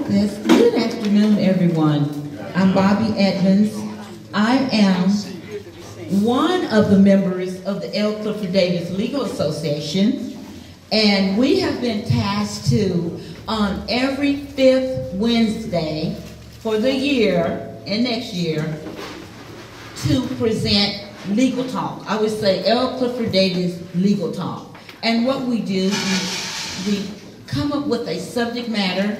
Yes, good afternoon, everyone. I'm Bobby Edmonds. I am one of the members of the L. Clifford Davis Legal Association, and we have been tasked to, on every fifth Wednesday for the year and next year, to present Legal Talk. I would say L. Clifford Davis Legal Talk. And what we do, we come up with a subject matter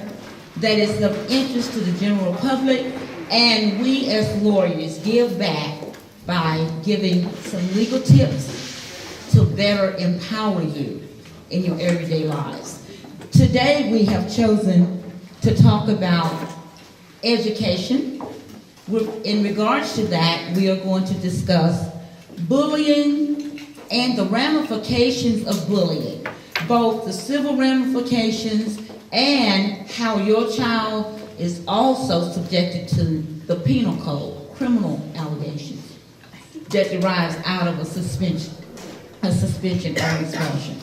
that is of interest to the general public, and we as lawyers give back by giving some legal tips to better empower you in your everyday lives. Today we have chosen to talk about education. In regards to that, we are going to discuss bullying and the ramifications of bullying, both the civil ramifications and how your child is also subjected to the penal code, criminal allegations that derives out of a suspension or expulsion.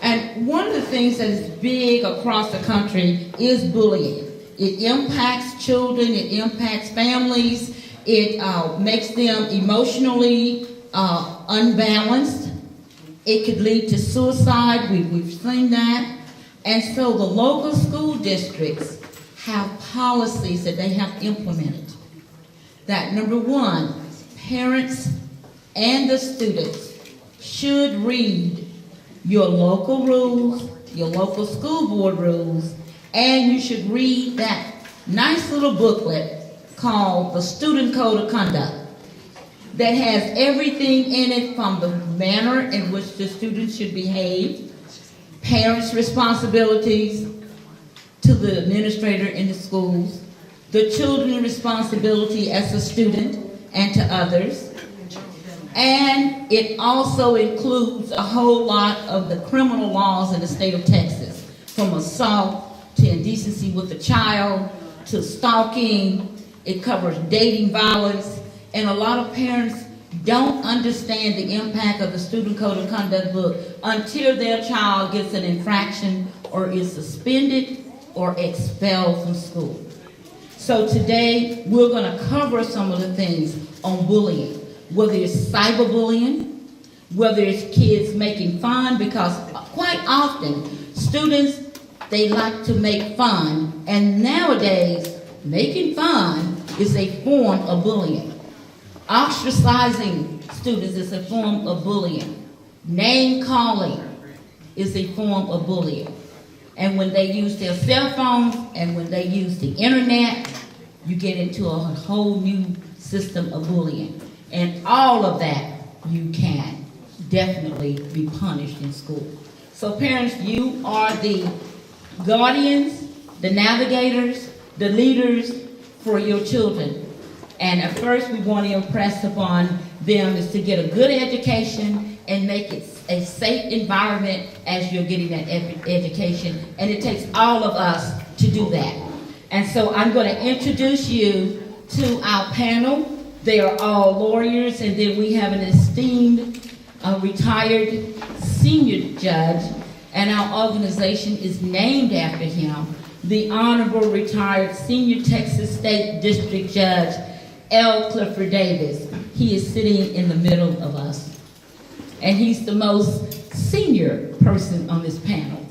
And one of the things that is big across the country is bullying. It impacts children, it impacts families, it makes them emotionally unbalanced. It could lead to suicide, we've seen that. And so the local school districts have policies that they have implemented. That number one, parents and the students should read your local rules, your local school board rules, and you should read that nice little booklet called the Student Code of Conduct that has everything in it from the manner in which the students should behave, parents' responsibilities to the administrator in the schools, the children's responsibility as a student and to others. And it also includes a whole lot of the criminal laws in the state of Texas, from assault to indecency with a child to stalking. It covers dating violence, and a lot of parents don't understand the impact of the Student Code of Conduct book until their child gets an infraction or is suspended or expelled from school. So today we're going to cover some of the things on bullying, whether it's cyberbullying, whether it's kids making fun, because quite often students, they like to make fun, and nowadays making fun is a form of bullying. Ostracizing students is a form of bullying. Name calling is a form of bullying. And when they use their cell phones and when they use the internet, you get into a whole new system of bullying. And all of that you can definitely be punished in school. So parents, you are the guardians, the navigators, the leaders for your children. And at first we want to impress upon them is to get a good education and make it a safe environment as you're getting that education. And it takes all of us to do that. And so I'm going to introduce you to our panel. They are all lawyers, and then we have an esteemed retired senior judge, and our organization is named after him, the Honorable Retired Senior Texas State District Judge L. Clifford Davis. He is sitting in the middle of us, and he's the most senior person on this panel.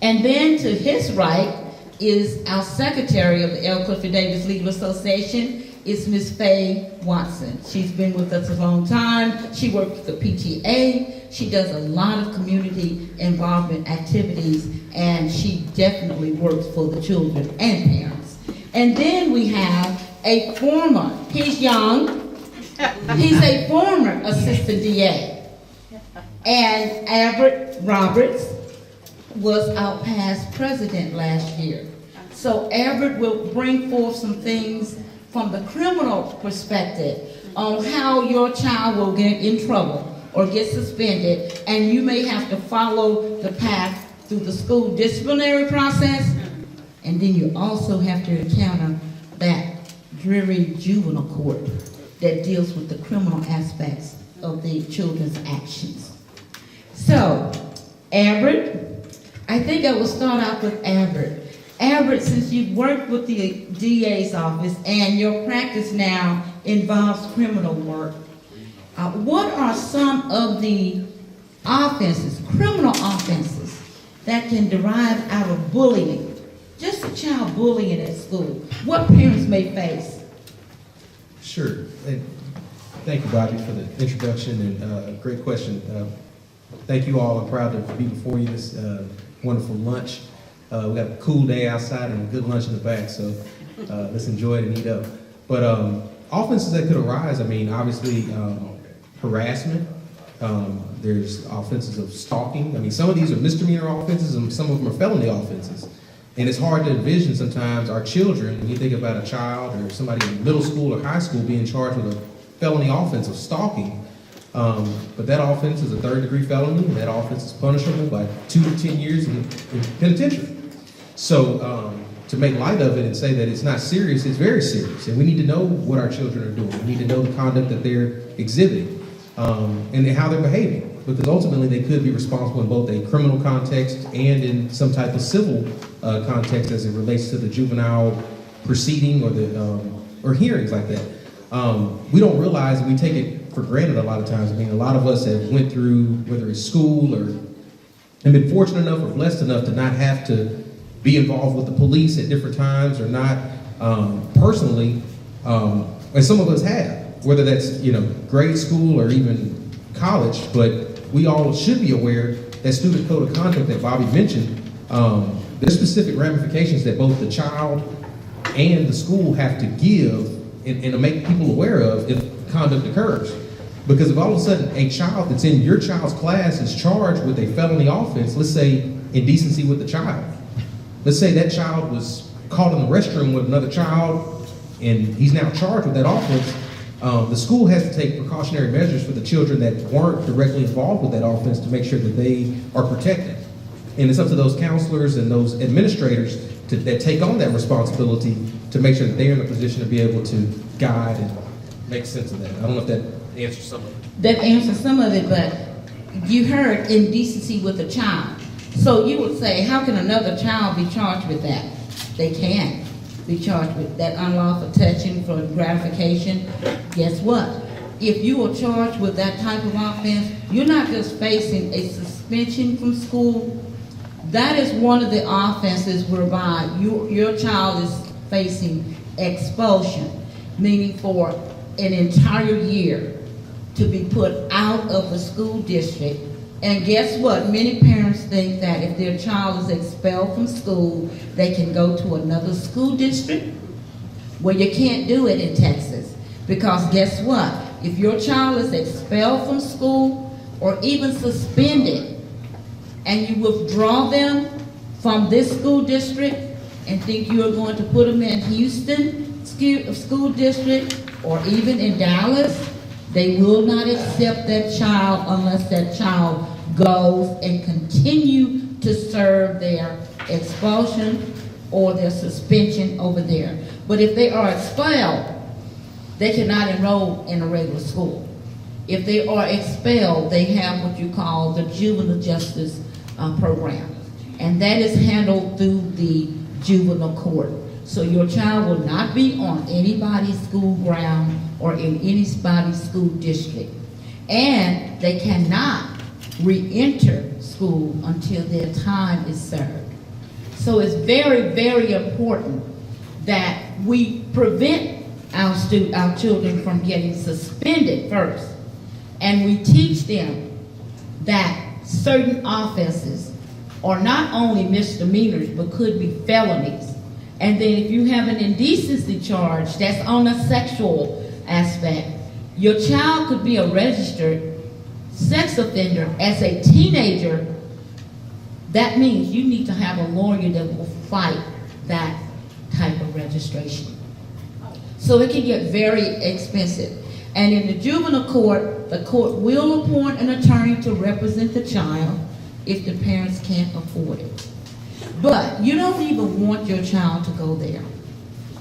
And then to his right is our secretary of the L. Clifford Davis Legal Association, is Ms. Faye Watson. She's been with us a long time. She works with the PTA. She does a lot of community involvement activities, and she definitely works for the children and parents. And then we have a former, he's young, he's a former assistant DA. And Everett Roberts was our past president last year. So Everett will bring forth some things from the criminal perspective on how your child will get in trouble or get suspended, and you may have to follow the path through the school disciplinary process, and then you also have to encounter that dreary juvenile court that deals with the criminal aspects of the children's actions. So, Everett, I think I will start out with Everett. Everett, since you've worked with the DA's office and your practice now involves criminal work, what are some of the offenses, criminal offenses, that can derive out of bullying? Just a child bullying at school. What parents may face? Sure. Thank you, Bobby, for the introduction and great question. Thank you all. I'm proud to be before you this wonderful lunch. We got a cool day outside and a good lunch in the back, so let's enjoy it and eat up. But offenses that could arise, I mean, obviously harassment. There's offenses of stalking. I mean, some of these are misdemeanor offenses and some of them are felony offenses. And it's hard to envision sometimes our children, when you think about a child or somebody in middle school or high school being charged with a felony offense of stalking. But that offense is a third-degree felony, and that offense is punishable by 2 to 10 years in penitentiary. So to make light of it and say that it's not serious, it's very serious. And we need to know what our children are doing. We need to know the conduct that they're exhibiting and how they're behaving. Because ultimately they could be responsible in both a criminal context and in some type of civil context as it relates to the juvenile proceeding or hearings like that. We don't realize, we take it for granted a lot of times. I mean, a lot of us have went through, whether it's school or have been fortunate enough or blessed enough to not have to be involved with the police at different times or not personally, and some of us have, whether that's, grade school or even college, but we all should be aware that student code of conduct that Bobby mentioned, there's specific ramifications that both the child and the school have to give and to make people aware of if conduct occurs. Because if all of a sudden a child that's in your child's class is charged with a felony offense, let's say indecency with the child. Let's say that child was caught in the restroom with another child and he's now charged with that offense. The school has to take precautionary measures for the children that weren't directly involved with that offense to make sure that they are protected. And it's up to those counselors and those administrators that take on that responsibility to make sure that they're in a position to be able to guide and make sense of that. I don't know if that answers some of it. That answers some of it, but you heard indecency with a child. So you would say, how can another child be charged with that? They can't be charged with that unlawful touching for gratification. Guess what? If you are charged with that type of offense, you're not just facing a suspension from school. That is one of the offenses whereby your child is facing expulsion, meaning for an entire year to be put out of the school district. And guess what? Many parents think that if their child is expelled from school, they can go to another school district. Well, you can't do it in Texas, because guess what? If your child is expelled from school or even suspended, and you withdraw them from this school district and think you are going to put them in Houston school district or even in Dallas, they will not accept that child unless that child goes and continue to serve their expulsion or their suspension over there. But if they are expelled, they cannot enroll in a regular school. If they are expelled, they have what you call the juvenile justice program. And that is handled through the juvenile court. So your child will not be on anybody's school ground or in anybody's school district. And they cannot re-enter school until their time is served. So it's very, very important that we prevent our children from getting suspended first. And we teach them that certain offenses are not only misdemeanors, but could be felonies. And then if you have an indecency charge that's on a sexual aspect, your child could be a registered sex offender as a teenager. That means you need to have a lawyer that will fight that type of registration. So it can get very expensive. And in the juvenile court, the court will appoint an attorney to represent the child if the parents can't afford it. But you don't even want your child to go there.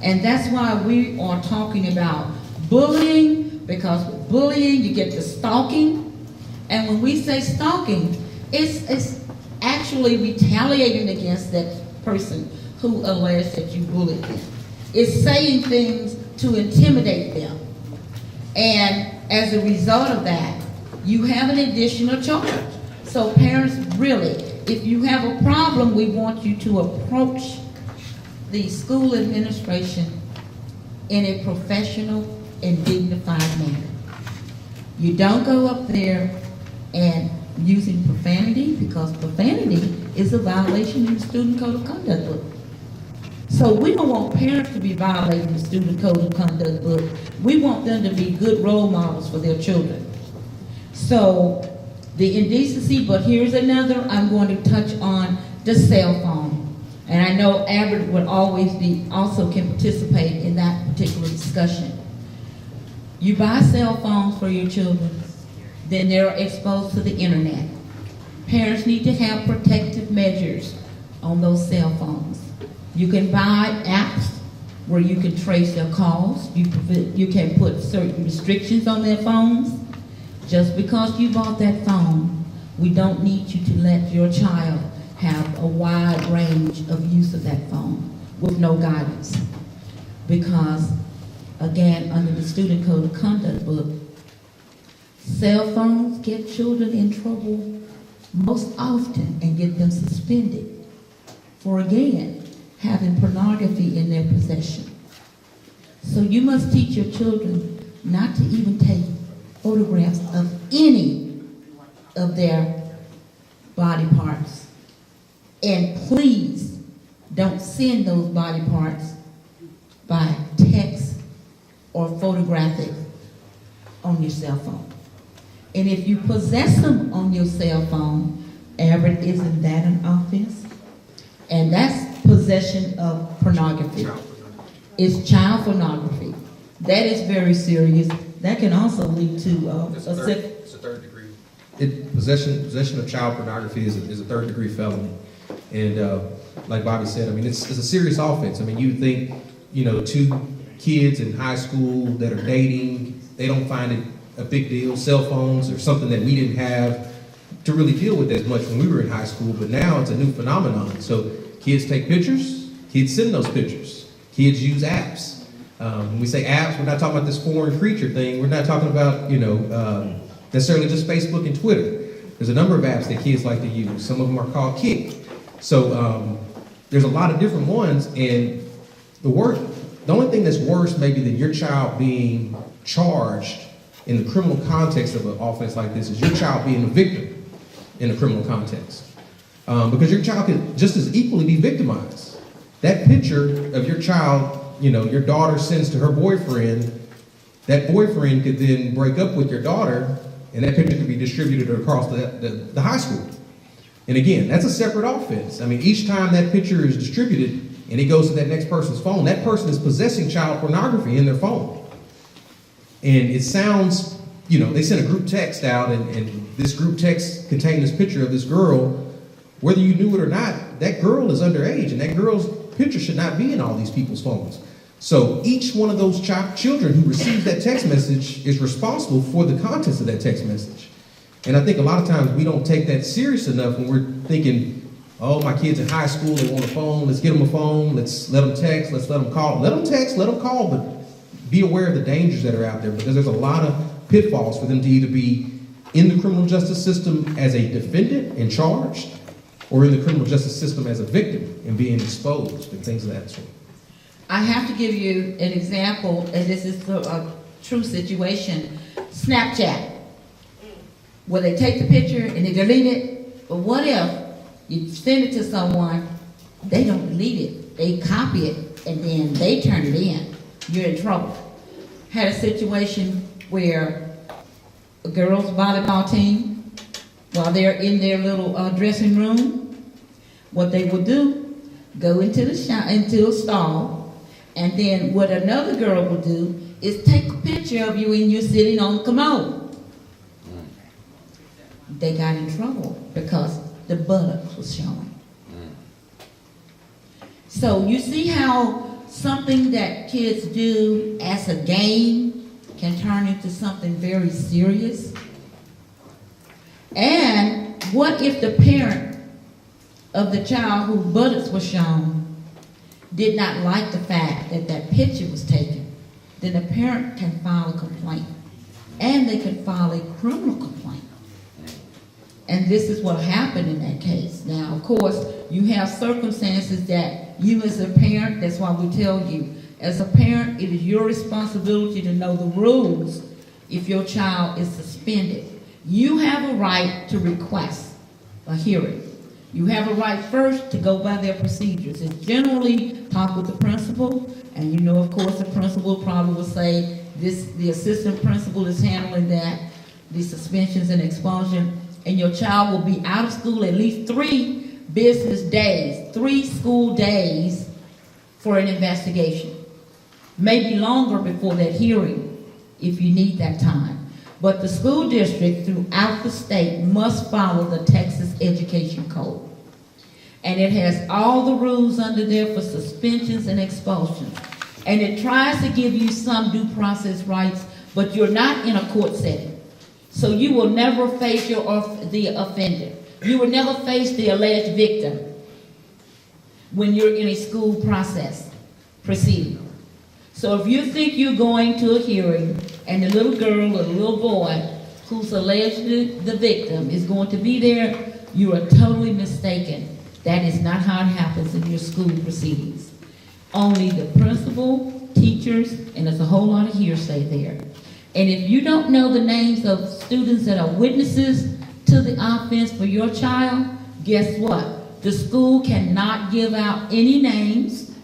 And that's why we are talking about bullying, because with bullying you get the stalking. And when we say stalking, it's actually retaliating against that person who allege that you bullied them. It's saying things to intimidate them. And as a result of that, you have an additional charge. So parents, really, if you have a problem, we want you to approach the school administration in a professional and dignified manner. You don't go up there and using profanity, because profanity is a violation in the Student Code of Conduct book. So we don't want parents to be violating the Student Code of Conduct book. We want them to be good role models for their children. So the indecency, but here's another, I'm going to touch on the cell phone. And I know Albert would always also can participate in that particular discussion. You buy cell phones for your children, then they're exposed to the internet. Parents need to have protective measures on those cell phones. You can buy apps where you can trace their calls. You can put certain restrictions on their phones. Just because you bought that phone, we don't need you to let your child have a wide range of use of that phone with no guidance. Because, again, under the Student Code of Conduct book, cell phones get children in trouble most often and get them suspended for, again, having pornography in their possession. So you must teach your children not to even take photographs of any of their body parts. And please don't send those body parts by text or photographic on your cell phone. And if you possess them on your cell phone, Albert, isn't that an offense? And that's possession of pornography. It's child pornography. That is very serious. That can also lead to It's a third degree. Possession of child pornography is a third degree felony. And like Bobby said, I mean, it's a serious offense. I mean, you think, two kids in high school that are dating, they don't find it a big deal. Cell phones are something that we didn't have to really deal with as much when we were in high school, but now it's a new phenomenon. So kids take pictures, kids send those pictures, kids use apps. When we say apps, we're not talking about this foreign creature thing. We're not talking about, necessarily just Facebook and Twitter. There's a number of apps that kids like to use. Some of them are called Kik. So there's a lot of different ones, and the only thing that's worse maybe than your child being charged in the criminal context of an offense like this is your child being a victim in a criminal context. Because your child could just as equally be victimized. That picture of your child, your daughter sends to her boyfriend, that boyfriend could then break up with your daughter, and that picture could be distributed across the high school. And again, that's a separate offense. I mean, each time that picture is distributed and it goes to that next person's phone, that person is possessing child pornography in their phone. And it sounds, they sent a group text out, and this group text contained this picture of this girl. Whether you knew it or not, that girl is underage, and that girl's picture should not be in all these people's phones. So each one of those children who receives that text message is responsible for the contents of that text message. And I think a lot of times we don't take that serious enough when we're thinking, oh, my kid's in high school, they want a phone, let's get them a phone, let's let them text, let's let them call. Let them text, let them call, but be aware of the dangers that are out there, because there's a lot of pitfalls for them to either be in the criminal justice system as a defendant and charged, or in the criminal justice system as a victim and being exposed and things of that sort. I have to give you an example, and this is a true situation. Snapchat, where they take the picture and they delete it, but what if you send it to someone, they don't delete it, they copy it, and then they turn it in. You're in trouble. Had a situation where a girls' volleyball team, while they're in their little dressing room, what they would do, go into the stall, and then what another girl would do is take a picture of you and you're sitting on the commode. They got in trouble because the buttocks was showing. So you see how something that kids do as a game can turn into something very serious? And what if the parent of the child whose buttocks were shown did not like the fact that that picture was taken, then the parent can file a complaint. And they can file a criminal complaint. And this is what happened in that case. Now, of course, you have circumstances that you as a parent, that's why we tell you, as a parent, it is your responsibility to know the rules if your child is suspended. You have a right to request a hearing. You have a right first to go by their procedures. And generally, talk with the principal, and you know, of course, the principal probably will say, the assistant principal is handling that, the suspensions and expulsion, and your child will be out of school at least 3 business days, 3 school days for an investigation. Maybe longer before that hearing if you need that time. But the school district throughout the state must follow the Texas Education Code. And it has all the rules under there for suspensions and expulsions. And it tries to give you some due process rights, but you're not in a court setting. So you will never face the offender. You will never face the alleged victim when you're in a school process proceeding. So if you think you're going to a hearing and the little girl or the little boy who's allegedly the victim is going to be there, you are totally mistaken. That is not how it happens in your school proceedings. Only the principal, teachers, and there's a whole lot of hearsay there. And if you don't know the names of students that are witnesses to the offense for your child, guess what? The school cannot give out any names.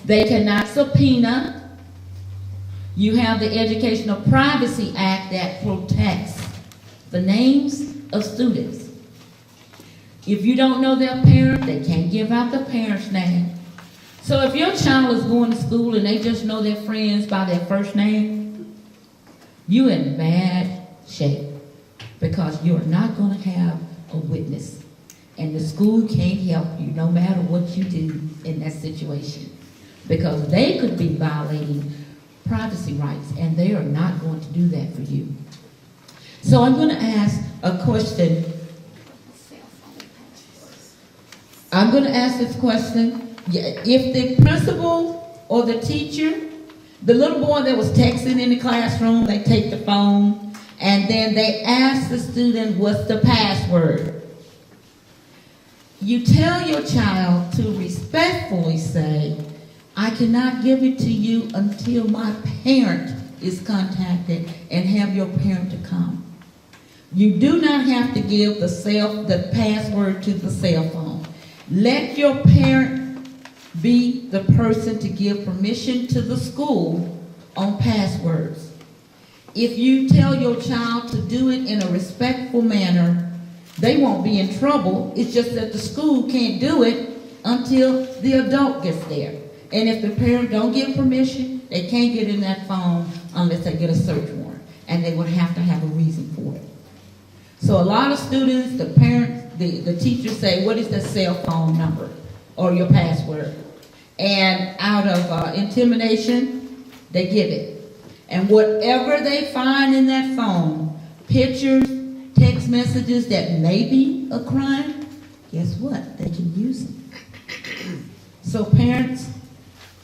They cannot subpoena. You have the Educational Privacy Act that protects the names of students. If you don't know their parent, they can't give out the parent's name. So if your child is going to school and they just know their friends by their first name, you're in bad shape because you're not going to have a witness. And the school can't help you no matter what you do in that situation because they could be violating privacy rights and they are not going to do that for you. So I'm going to ask a question. I'm going to ask this question. If the principal or the teacher, the little boy that was texting in the classroom, they take the phone and then they ask the student what's the password. You tell your child to respectfully say, I cannot give it to you until my parent is contacted and have your parent to come. You do not have to give the password to the cell phone. Let your parent be the person to give permission to the school on passwords. If you tell your child to do it in a respectful manner, they won't be in trouble. It's just that the school can't do it until the adult gets there. And if the parent don't give permission, they can't get in that phone unless they get a search warrant. And they would have to have a reason for it. So a lot of students, the parents, the teachers say, what is the cell phone number or your password? And out of intimidation, they give it. And whatever they find in that phone, pictures, text messages that may be a crime, guess what? They can use it. So parents,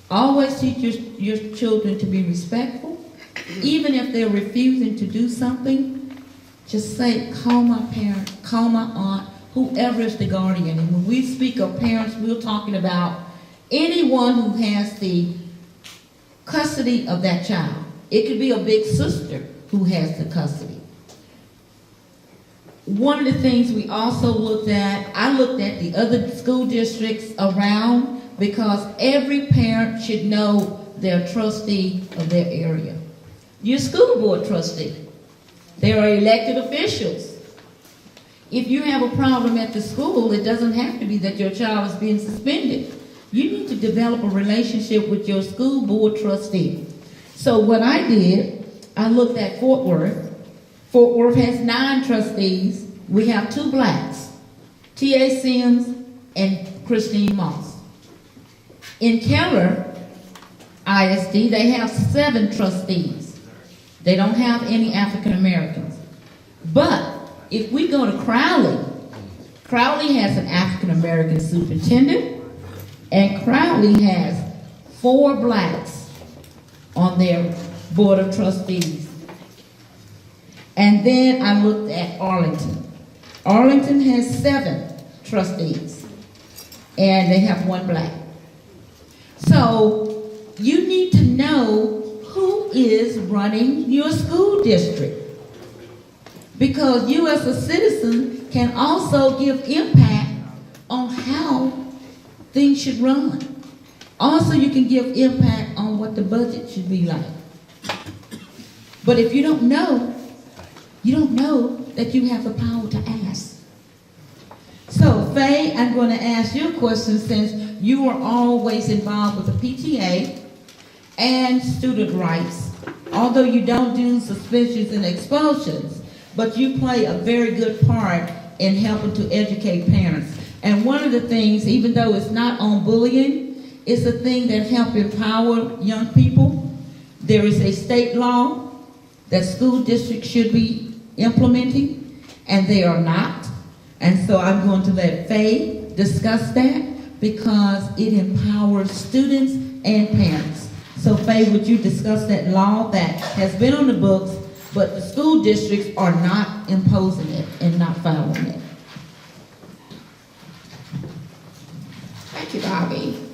always teach your children to be respectful. Even if they're refusing to do something, just say, call my parent, call my aunt, whoever is the guardian. And when we speak of parents, we're talking about anyone who has the custody of that child. It could be a big sister who has the custody. One of the things we also looked at, I looked at the other school districts around because every parent should know their trustee of their area. Your school board trustee. They are elected officials. If you have a problem at the school, it doesn't have to be that your child is being suspended. You need to develop a relationship with your school board trustee. So what I did, I looked at Fort Worth. Fort Worth has 9 trustees. We have 2 blacks, T.A. Sims and Christine Moss. In Keller ISD, they have 7 trustees. They don't have any African Americans. But if we go to Crowley, Crowley has an African American superintendent, And Crowley has 4 blacks on their board of trustees. And then I looked at Arlington. Arlington has 7 trustees, and they have 1 black. So you need to know who is running your school district, because you as a citizen can also give impact on how things should run. Also, you can give impact on what the budget should be like. But if you don't know that you have the power to ask. So, Faye, I'm going to ask you a question, since you are always involved with the PTA and student rights, although you don't do suspensions and expulsions, but you play a very good part in helping to educate parents. And one of the things, even though it's not on bullying, it's a thing that helps empower young people. There is a state law that school districts should be implementing, and they are not. And so I'm going to let Faye discuss that, because it empowers students and parents. So Faye, would you discuss that law that has been on the books, but the school districts are not imposing it and not following it? Thank you, Bobby.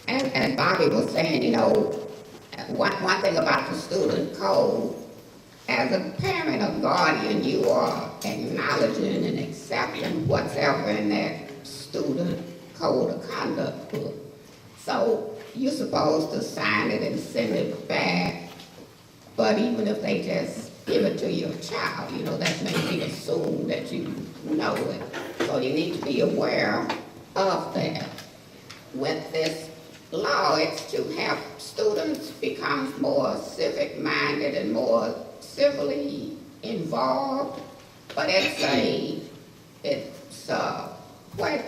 And Bobby was saying, you know, one thing about the student code, as a parent or guardian, you are acknowledging and accepting whatever in that student code of conduct book. So you're supposed to sign it and send it back. But even if they just give it to your child, you know, that may be assumed that you know it. So you need to be aware of that. With this law, it's to have students become more civic-minded and more civilly involved, but what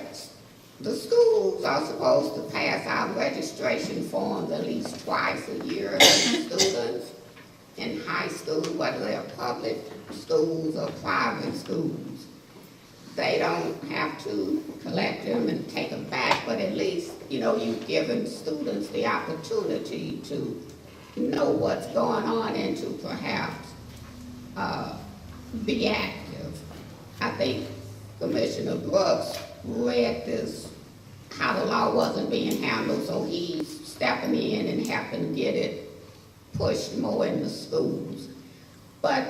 the schools are supposed to pass out registration forms at least twice a year to students in high school, whether they're public schools or private schools. They don't have to collect them and take them back, but at least, you know, you've given students the opportunity to know what's going on and to perhaps be active. I think Commissioner Brooks read this, how the law wasn't being handled, so he's stepping in and helping get it pushed more in the schools. But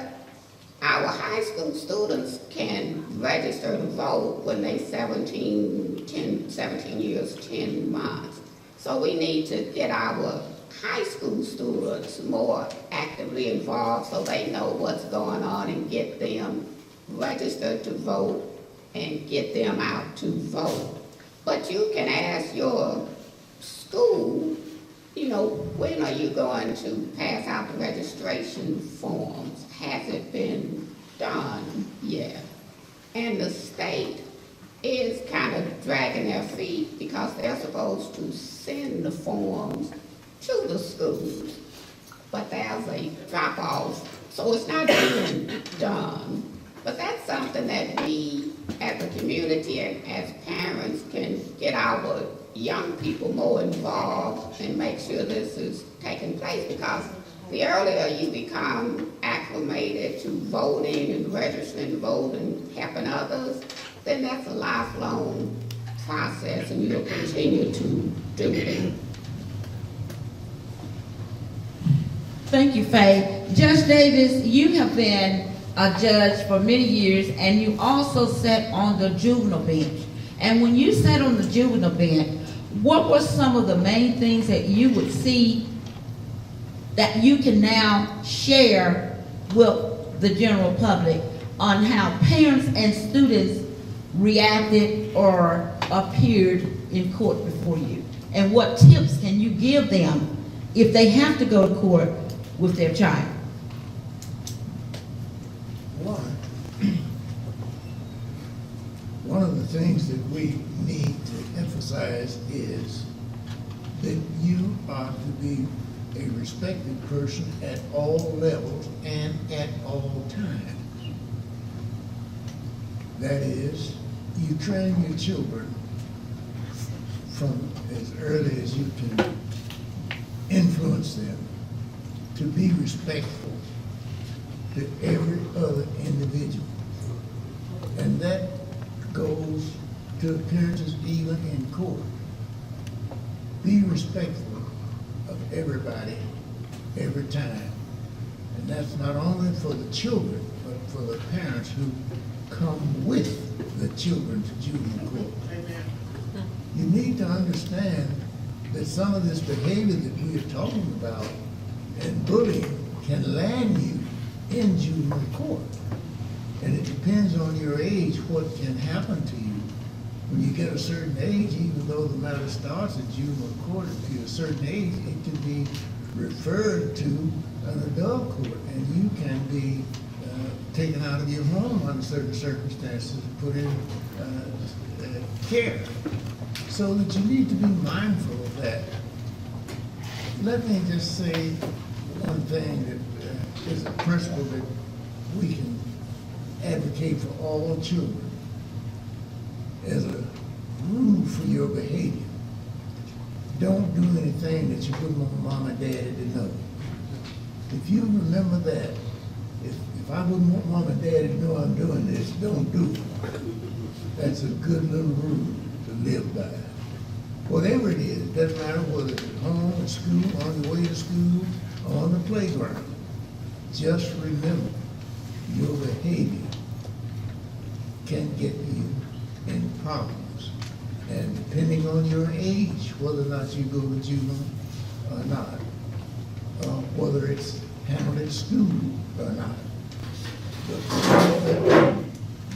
our high school students can register to vote when they're 17 years, 10 months. So we need to get our high school students more actively involved so they know what's going on and get them registered to vote and get them out to vote. But you can ask your school, you know, when are you going to pass out the registration forms? Has it been done yet? And the state is kind of dragging their feet because they're supposed to send the forms to the schools, but there's a drop-off, so it's not being done. But that's something that we, as a community and as parents, can get our young people more involved and make sure this is taking place, because the earlier you become acclimated to voting and registering to vote and helping others, then that's a lifelong process and you'll continue to do it. Thank you, Faye. Judge Davis, you have been a judge for many years, and you also sat on the juvenile bench. And when you sat on the juvenile bench, what were some of the main things that you would see that you can now share with the general public on how parents and students reacted or appeared in court before you? And what tips can you give them if they have to go to court with their child? One of the things that we need to emphasize is that you are to be a respected person at all levels and at all times. That is, you train your children from as early as you can influence them to be respectful to every other individual. And that goes to appearances even in court. Be respectful of everybody, every time. And that's not only for the children, but for the parents who come with the children to juvenile court. You need to understand that some of this behavior that we are talking about and bullying can land you in juvenile court. And it depends on your age what can happen to you. When you get a certain age, even though the matter starts at juvenile court, if you're a certain age, it can be referred to an adult court, and you can be taken out of your home under certain circumstances and put in care. So that you need to be mindful of that. Let me just say one thing that is a principle that we can advocate for all children as a rule for your behavior. Don't do anything that you wouldn't want mom and daddy to know. If you remember that, if I wouldn't want mom and daddy to know I'm doing this, don't do it. That's a good little rule to live by. Whatever it is, it doesn't matter whether it's at home, at school, on the way to school, or on the playground. Just remember, your behavior can get you in problems. And depending on your age, whether or not you go to juvenile or not, whether it's handled at school or not. But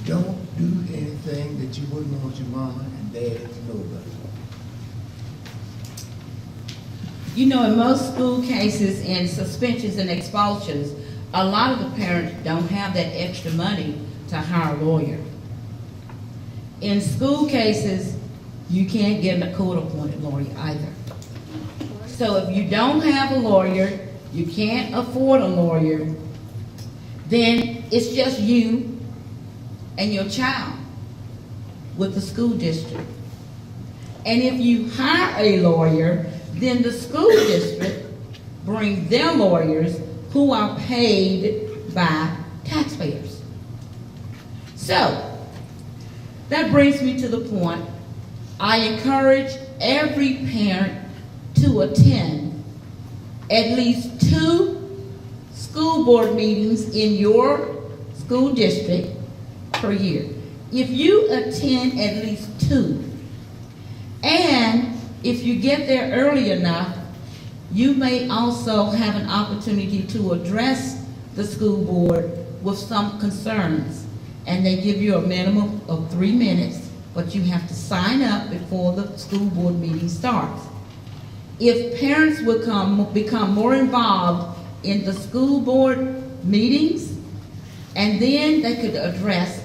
don't do anything that you wouldn't want your mama and daddy to know about. You know, in most school cases and suspensions and expulsions, a lot of the parents don't have that extra money to hire a lawyer. In school cases, you can't get a court-appointed lawyer either. So if you don't have a lawyer, you can't afford a lawyer, then it's just you and your child with the school district. And if you hire a lawyer, then the school district brings their lawyers who are paid by taxpayers. So, that brings me to the point, I encourage every parent to attend at least 2 school board meetings in your school district per year. If you attend at least 2, and if you get there early enough, you may also have an opportunity to address the school board with some concerns. And they give you a minimum of 3 minutes, but you have to sign up before the school board meeting starts. If parents would become more involved in the school board meetings, and then they could address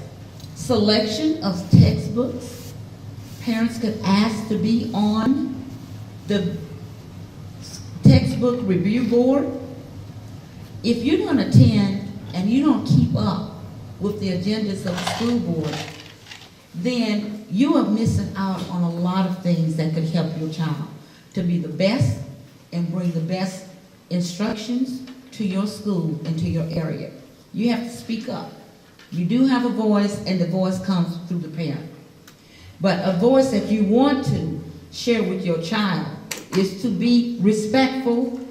selection of textbooks. Parents could ask to be on the textbook review board. If you don't attend and you don't keep up with the agendas of the school board, then you are missing out on a lot of things that could help your child to be the best and bring the best instructions to your school and to your area. You have to speak up. You do have a voice, and the voice comes through the parent. But a voice that you want to share with your child is to be respectful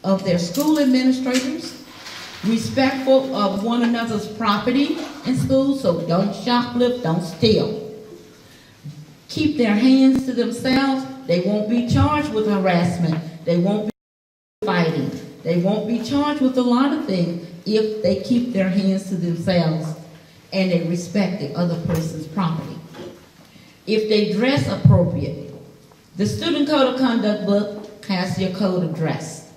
of their school administrators, respectful of one another's property in school, so don't shoplift, don't steal. Keep their hands to themselves. They won't be charged with harassment. They won't be fighting. They won't be charged with a lot of things if they keep their hands to themselves and they respect the other person's property. If they dress appropriately, the Student Code of Conduct book has your code of dress.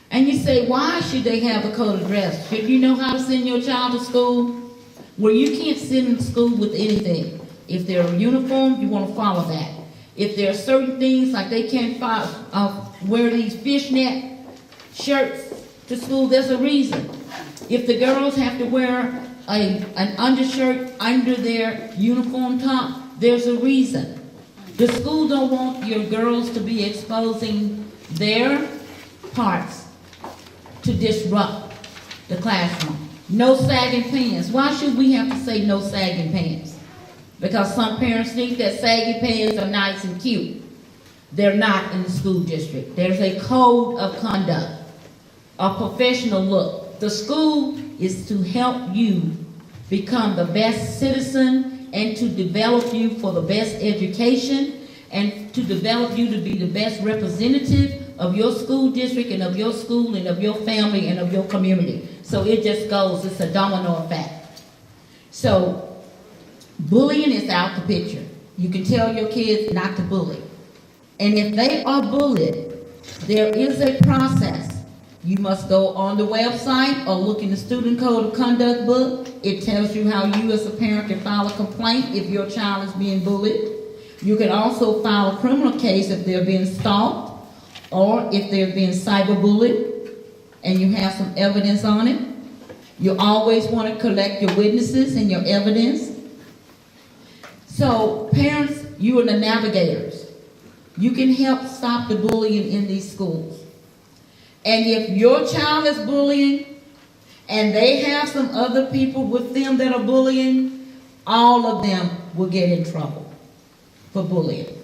And you say, why should they have a code of dress? Should you know how to send your child to school? Well, you can't send them to school with anything. If they're uniformed, you want to follow that. If there are certain things like they can't wear these fishnet shirts to school, there's a reason. If the girls have to wear an undershirt under their uniform top, there's a reason. The school don't want your girls to be exposing their parts to disrupt the classroom. No sagging pants. Why should we have to say no sagging pants? Because some parents think that saggy pants are nice and cute. They're not in the school district. There's a code of conduct, a professional look. The school is to help you become the best citizen and to develop you for the best education and to develop you to be the best representative of your school district and of your school and of your family and of your community. So it just goes, it's a domino effect. So bullying is out the picture. You can tell your kids not to bully. And if they are bullied, there is a process. You must go on the website or look in the student code of conduct book. It tells you how you as a parent can file a complaint if your child is being bullied. You can also file a criminal case if they're being stalked or if they're being cyberbullied and you have some evidence on it. You always want to collect your witnesses and your evidence. So parents, you are the navigators. You can help stop the bullying in these schools. And if your child is bullying and they have some other people with them that are bullying, all of them will get in trouble for bullying.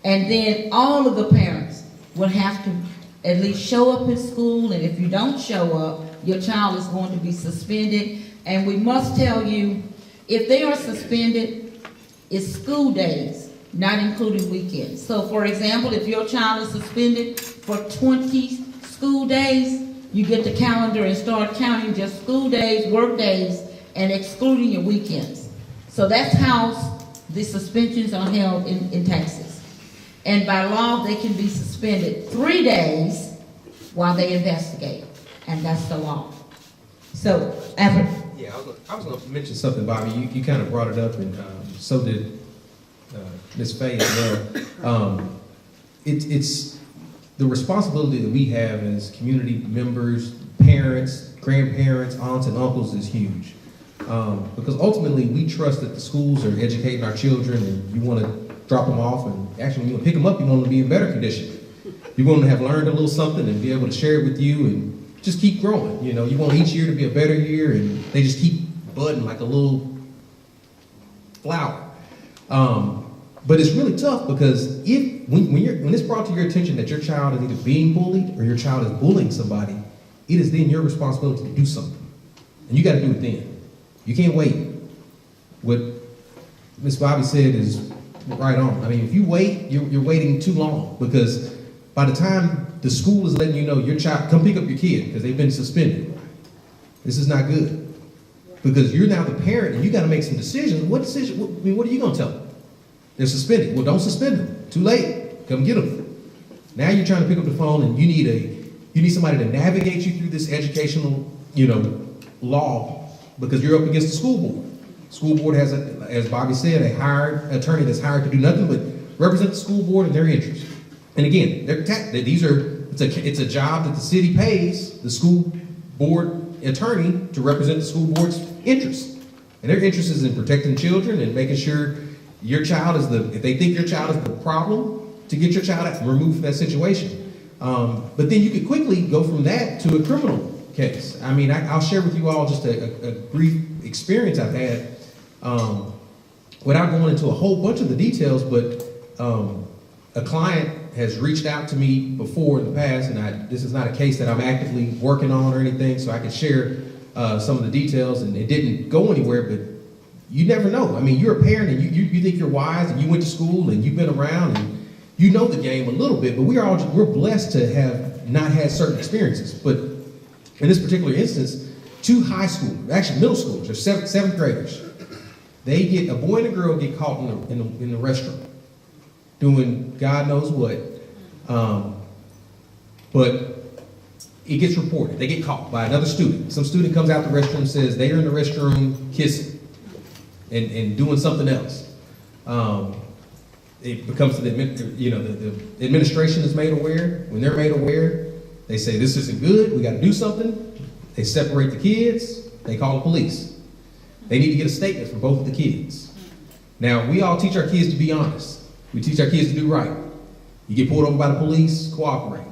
And then all of the parents will have to at least show up in school, and if you don't show up, your child is going to be suspended. And we must tell you, if they are suspended, it's school days, not including weekends. So for example, if your child is suspended for 20 school days, you get the calendar and start counting just school days, work days, and excluding your weekends. So that's how the suspensions are held in Texas. And by law, they can be suspended 3 days while they investigate, and that's the law. So, Everett. Yeah, I was going to mention something, Bobby. You kind of brought it up, and so did Ms. Faye as well. It's the responsibility that we have as community members, parents, grandparents, aunts, and uncles is huge. Because ultimately, we trust that the schools are educating our children, and you want to drop them off, and actually, when you want to pick them up, you want them to be in better condition. You want them to have learned a little something and be able to share it with you and just keep growing. You know, you want each year to be a better year, and they just keep budding like a little flower. But it's really tough because when it's brought to your attention that your child is either being bullied or your child is bullying somebody, it is then your responsibility to do something. And you got to do it then. You can't wait. What Ms. Bobby said is right on. I mean, if you wait, you're waiting too long, because by the time the school is letting you know your child, come pick up your kid because they've been suspended, this is not good. Because you're now the parent and you got to make some decisions. What decision? What are you going to tell them? They're suspended. Well, don't suspend them. Too late. Come get them. Now you're trying to pick up the phone and you need somebody to navigate you through this educational, law, because you're up against the school board. School board has, as Bobby said, a hired attorney that's hired to do nothing but represent the school board and their interests. And again, it's a job that the city pays the school board attorney to represent the school board's interests. And their interest is in protecting children and making sure your child if they think your child is the problem, to get your child removed from that situation. But then you could quickly go from that to a criminal case. I mean, I'll share with you all just a brief experience I've had, without going into a whole bunch of the details, but a client has reached out to me before in the past, and this is not a case that I'm actively working on or anything, so I can share some of the details, and it didn't go anywhere, but you never know. I mean, you're a parent, and you think you're wise, and you went to school, and you've been around, and you know the game a little bit, but we're blessed to have not had certain experiences. But in this particular instance, 2 high schoolers, actually middle schoolers, they're seventh graders. A boy and a girl get caught in the restroom doing God knows what, but it gets reported. They get caught by another student. Some student comes out the restroom and says they are in the restroom kissing and doing something else. It becomes the administration is made aware. When they're made aware, they say this isn't good. We got to do something. They separate the kids. They call the police. They need to get a statement from both of the kids. Now, we all teach our kids to be honest. We teach our kids to do right. You get pulled over by the police, cooperate.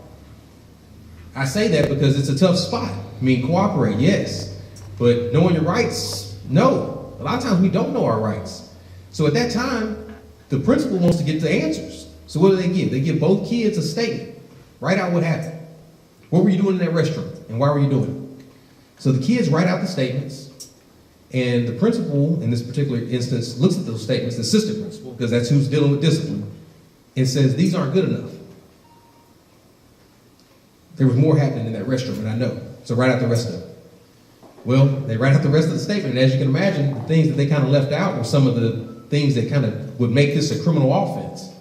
I say that because it's a tough spot. I mean, cooperate, yes. But knowing your rights, no. A lot of times we don't know our rights. So at that time, the principal wants to get the answers. So what do they give? They give both kids a statement. Write out what happened. What were you doing in that restaurant? And why were you doing it? So the kids write out the statements. And the principal, in this particular instance, looks at those statements, the assistant principal, because that's who's dealing with discipline, and says, these aren't good enough. There was more happening in that restaurant, and I know. So write out the rest of it. Well, they write out the rest of the statement, and as you can imagine, the things that they kind of left out were some of the things that kind of would make this a criminal offense.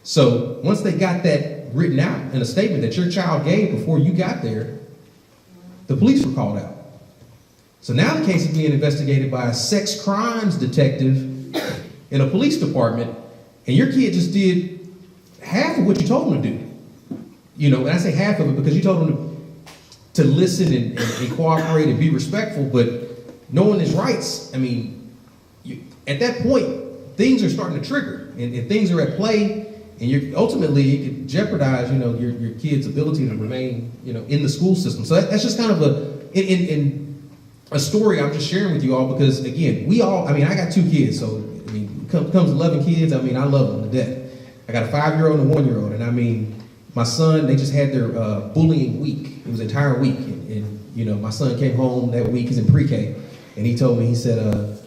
So once they got that written out in a statement that your child gave before you got there, the police were called out. So now the case is being investigated by a sex crimes detective in a police department, and your kid just did half of what you told him to do. You know, and I say half of it because you told him to listen and cooperate and be respectful, but knowing his rights, I mean, at that point, things are starting to trigger, and things are at play, and ultimately it could jeopardize, you know, your kid's ability to remain, you know, in the school system. So that's just kind of a story I'm just sharing with you all because, again, I got 2 kids, so, I mean, comes 11 kids, I mean, I love them to death. I got a 5-year-old and a 1-year-old, and I mean, my son, they just had their bullying week. It was an entire week, and you know, my son came home that week, he's in pre-K, and he told me, he said,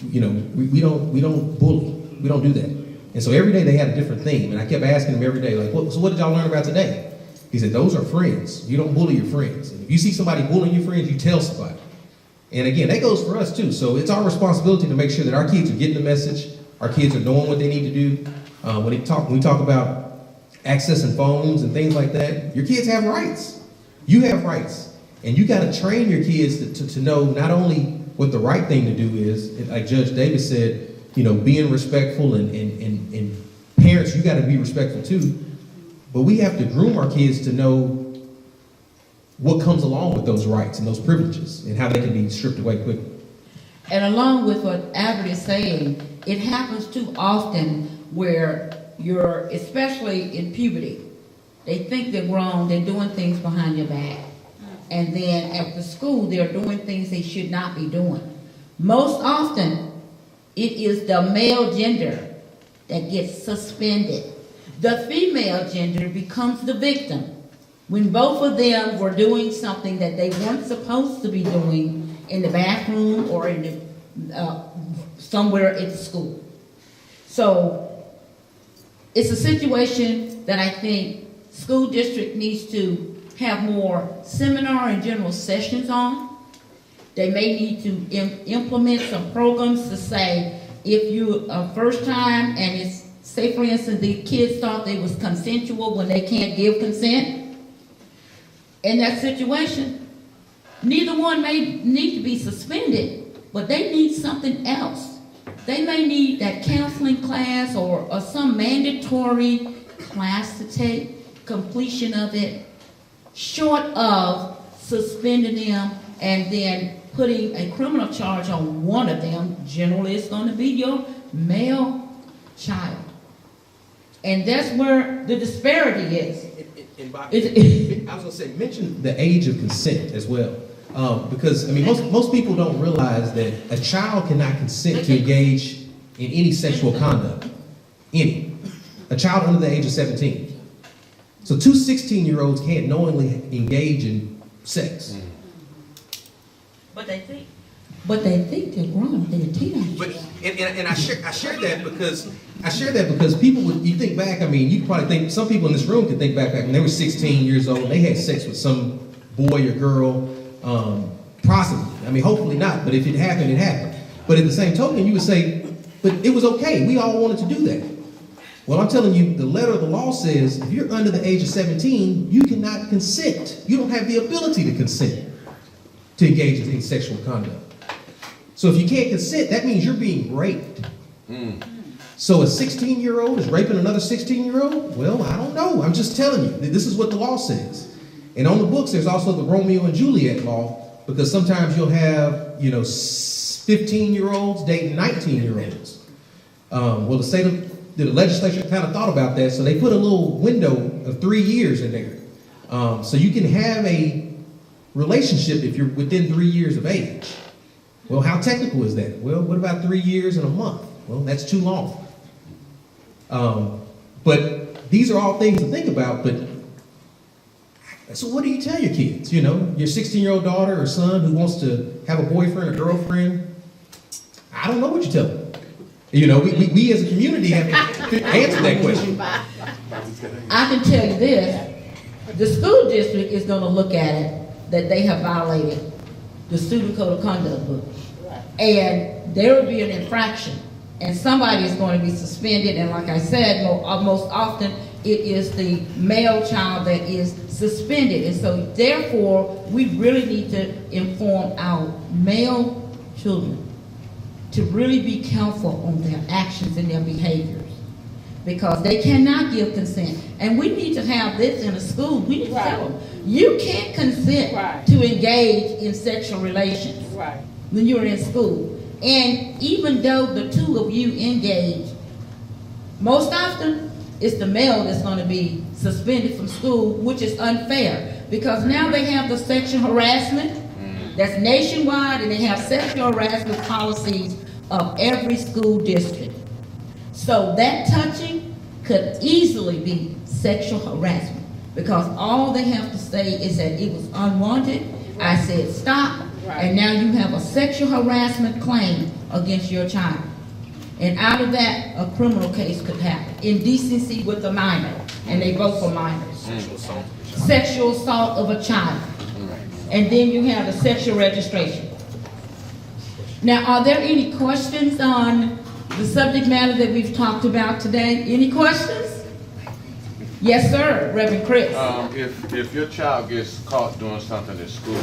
you know, we don't bully, we don't do that. And so every day they had a different theme, and I kept asking him every day, like, so what did y'all learn about today? He said, those are friends. You don't bully your friends. And if you see somebody bullying your friends, you tell somebody. And again, that goes for us too. So it's our responsibility to make sure that our kids are getting the message, our kids are knowing what they need to do. When we talk about accessing phones and things like that, your kids have rights. You have rights. And you got to train your kids to know not only what the right thing to do is, like Judge Davis said, you know, being respectful and parents, you got to be respectful too. But we have to groom our kids to know what comes along with those rights and those privileges and how they can be stripped away quickly. And along with what Albert is saying, it happens too often where especially in puberty, they think they're grown, they're doing things behind your back. And then after school, they're doing things they should not be doing. Most often, it is the male gender that gets suspended. The female gender becomes the victim when both of them were doing something that they weren't supposed to be doing in the bathroom or in somewhere at the school. So it's a situation that I think school district needs to have more seminar and general sessions on. They may need to implement some programs to say, if you first time and it's, say for instance, the kids thought they was consensual when they can't give consent. In that situation, neither one may need to be suspended, but they need something else. They may need that counseling class or some mandatory class to take, completion of it, short of suspending them and then putting a criminal charge on one of them. Generally, it's going to be your male child. And that's where the disparity is. And Bobby, I was going to say, mention the age of consent as well. Because, I mean, most people don't realize that a child cannot consent to engage in any sexual conduct. Any. A child under the age of 17. So 2 16-year-olds can't knowingly engage in sex. But they think they're grown. They're teenagers. But and I share that because people would, you think back, I mean, you probably think, some people in this room could think back when they were 16 years old, they had sex with some boy or girl, possibly. I mean, hopefully not, but if it happened, it happened. But at the same token, you would say, but it was okay. We all wanted to do that. Well, I'm telling you, the letter of the law says if you're under the age of 17, you cannot consent. You don't have the ability to consent to engage in sexual conduct. So if you can't consent, that means you're being raped. So a 16-year-old is raping another 16-year-old? Well, I don't know. I'm just telling you. This is what the law says. And on the books, there's also the Romeo and Juliet law, because sometimes you'll have, 15-year-olds dating 19-year-olds. Well, the state of the legislature kind of thought about that, so they put a little window of 3 years in there. So you can have a relationship if you're within 3 years of age. Well, how technical is that? Well, what about 3 years and a month? Well, that's too long. But these are all things to think about. But so what do you tell your kids? You know, your 16-year-old daughter or son who wants to have a boyfriend or girlfriend? I don't know what you tell them. You know, we as a community have to answer that question. I can tell you this, the school district is gonna look at it that they have violated the student code of conduct book. And there will be an infraction, and somebody is going to be suspended, and like I said, most often it is the male child that is suspended. And so therefore, we really need to inform our male children to really be careful on their actions and their behaviors, because they cannot give consent. And we need to have this in a school. We need to tell them, you can't consent to engage in sexual relations when you're in school. And even though the two of you engage, most often it's the male that's going to be suspended from school, which is unfair, because now they have the sexual harassment that's nationwide, and they have sexual harassment policies of every school district. So that touching could easily be sexual harassment, because all they have to say is that it was unwanted, I said stop, and now you have a sexual harassment claim against your child. And out of that, a criminal case could happen. Indecency with a minor, and they vote for minors. Sexual assault of a child. And then you have the sexual registration. Now, are there any questions on the subject matter that we've talked about today? Any questions? Yes, sir, Reverend Chris. If your child gets caught doing something at school,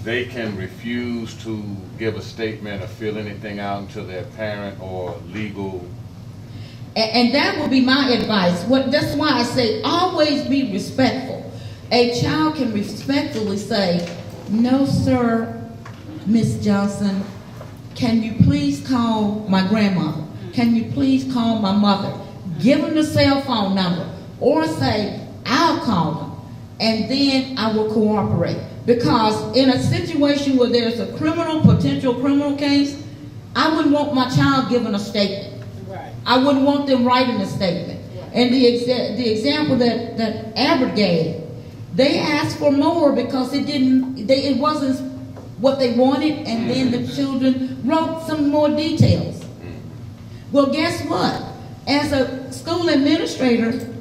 they can refuse to give a statement or fill anything out until their parent or legal. And that will be my advice. That's why I say always be respectful. A child can respectfully say, no, sir, Miss Johnson, can you please call my grandmother? Can you please call my mother? Give them the cell phone number, or say, I'll call them, and then I will cooperate. Because in a situation where there's a potential criminal case, I wouldn't want my child giving a statement. I wouldn't want them writing a statement. And the example that Albert gave, they asked for more because it wasn't what they wanted, and then the children wrote some more details. Well, guess what? As a school administrator,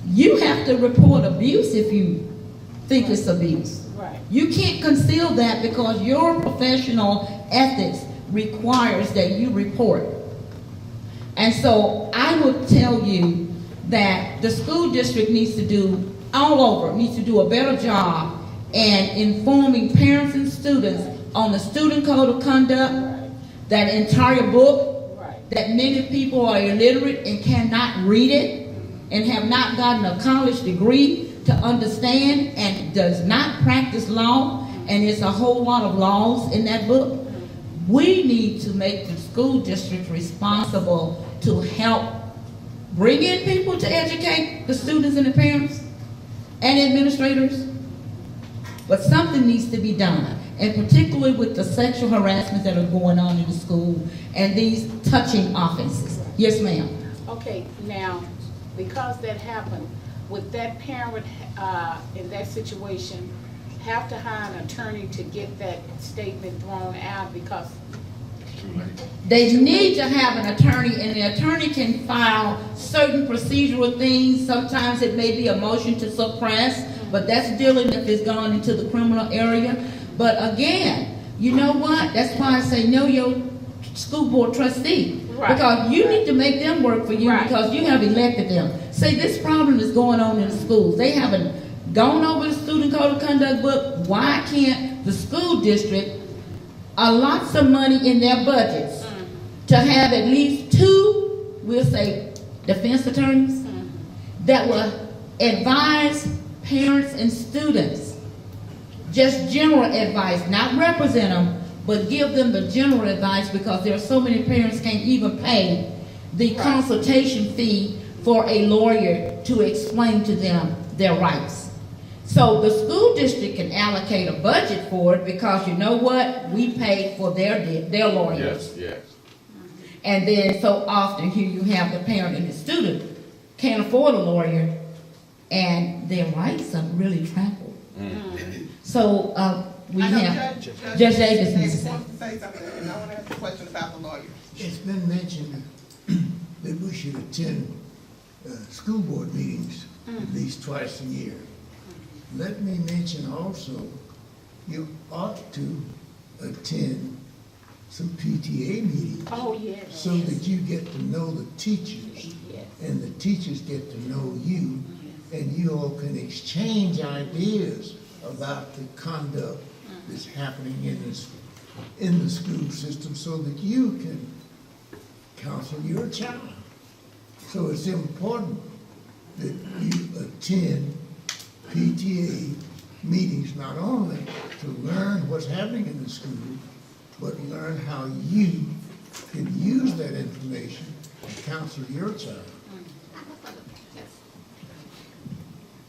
you have to report abuse if you think it's abuse. You can't conceal that, because your professional ethics requires that you report. And so I would tell you that the school district needs to do a better job in informing parents and students on the student code of conduct, that entire book, that many people are illiterate and cannot read it and have not gotten a college degree to understand, and does not practice law, and there's a whole lot of laws in that book. We need to make the school district responsible to help bring in people to educate the students and the parents and administrators. But something needs to be done, and particularly with the sexual harassment that are going on in the school and these touching offenses. Yes, ma'am. Okay, now, because that happened, would that parent in that situation have to hire an attorney to get that statement thrown out? Because they need to have an attorney, and the attorney can file certain procedural things. Sometimes it may be a motion to suppress, but that's dealing if it's gone into the criminal area. But again, you know what? That's why I say know your school board trustee. Because you need to make them work for you, because you have elected them. Say this problem is going on in the schools. They haven't gone over the student code of conduct book. Why can't the school district allot some money in their budgets to have at least 2, we'll say, defense attorneys that will advise parents and students, just general advice, not represent them, but give them the general advice, because there are so many parents can't even pay the consultation fee for a lawyer to explain to them their rights. So the school district can allocate a budget for it because you know what? We paid for their lawyers. Yes, yes. And then so often here you have the parent and the student can't afford a lawyer and their rights are really trampled. So we I know have Judge Davis. Davis wants to say something, and I want to ask a question about the lawyers. It's been mentioned that we should attend school board meetings at least twice a year. Let me mention also, you ought to attend some PTA meetings Oh, yes. so that you get to know the teachers Yes. and the teachers get to know you, and you all can exchange ideas about the conduct that's happening in the school system so that you can counsel your child. So it's important that you attend PTA meetings, not only to learn what's happening in the school, but learn how you can use that information to counsel your child.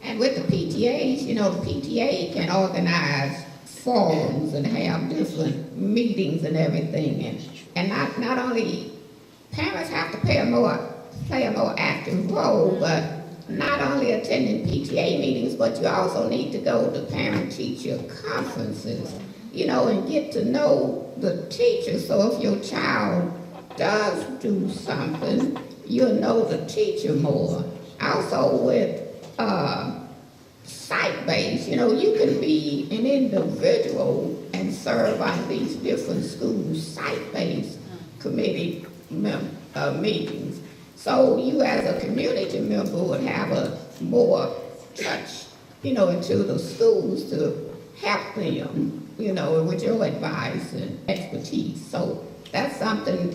And with the PTAs, you know, the PTA can organize forums and have different meetings and everything. And not only, parents have to play a more active role, but not only attending PTA meetings, but you also need to go to parent-teacher conferences, you know, and get to know the teacher. So if your child does do something, you'll know the teacher more. Also with site-based, you know, you can be an individual and serve on these different school site-based committee meetings. So you as a community member would have a more touch, you know, into the schools to help them, you know, with your advice and expertise. So that's something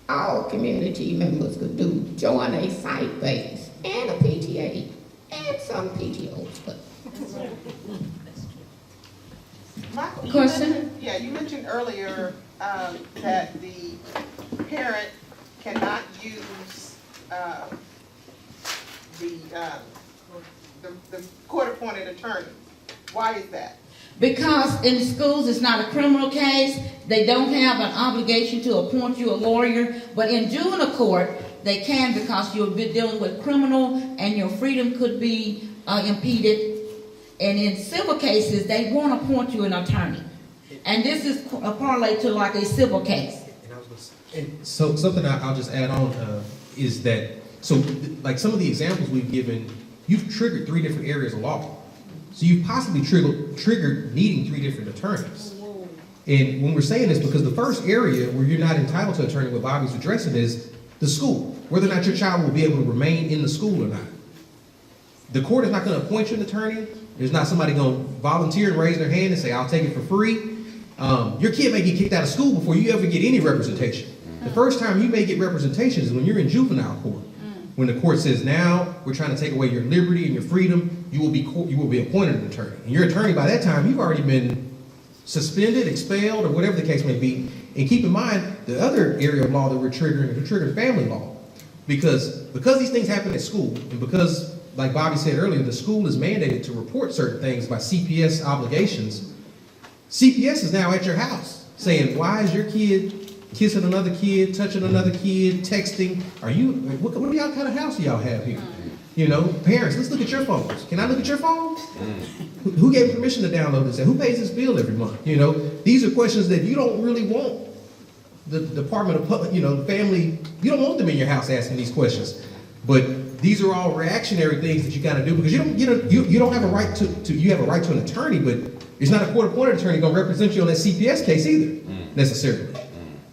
all community members could do, join a site-based and a PTA and some PTOs. But Michael, you Question? mentioned- you mentioned earlier that the parent cannot use the court-appointed attorney. Why is that? Because in schools, it's not a criminal case, they don't have an obligation to appoint you a lawyer, but in juvenile court, they can because you'll be dealing with criminal and your freedom could be impeded. And in civil cases, they won't appoint you an attorney. And this is a parlay to like a civil case. And so something I'll just add on is that, like some of the examples we've given, you've triggered 3 different areas of law. So you've possibly triggered needing 3 different attorneys. And when we're saying this, because the first area where you're not entitled to an attorney, what Bobby's addressing is the school, whether or not your child will be able to remain in the school or not. The court is not going to appoint you an attorney. There's not somebody going to volunteer and raise their hand and say, I'll take it for free. Your kid may get kicked out of school before you ever get any representation. The first time you may get representation is when you're in juvenile court. When the court says, now we're trying to take away your liberty and your freedom, you will be appointed an attorney. And your attorney, by that time, you've already been suspended, expelled, or whatever the case may be. And keep in mind, the other area of law that we're triggering family law. Because these things happen at school, and because, like Bobby said earlier, the school is mandated to report certain things by CPS obligations. CPS is now at your house saying, why is your kid kissing another kid, touching another kid, texting? What kind of house do y'all have here? You know, parents, let's look at your phones. Can I look at your phone? Who gave permission to download this? Who pays this bill every month? You know, these are questions that you don't really want the Department of Family, you don't want them in your house asking these questions. But these are all reactionary things that you got to do because you don't have a right to you have a right to an attorney, but it's not a court-appointed attorney going to represent you on that CPS case either, necessarily.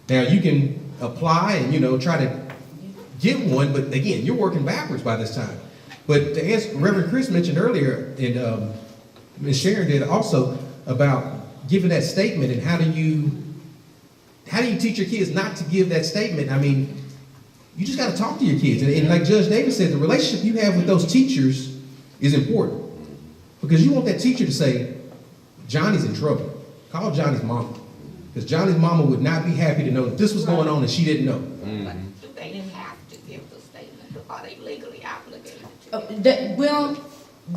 Now you can apply and try to get one, but again, you're working backwards by this time. But to answer, Reverend Chris mentioned earlier, and Ms. Sharon did also, about giving that statement and how do you teach your kids not to give that statement? I mean, you just got to talk to your kids. And like Judge Davis said, the relationship you have with those teachers is important. Because you want that teacher to say, Johnny's in trouble. Call Johnny's mama. Because Johnny's mama would not be happy to know that this was going on and she didn't know. they didn't have to. are they legally obligated to?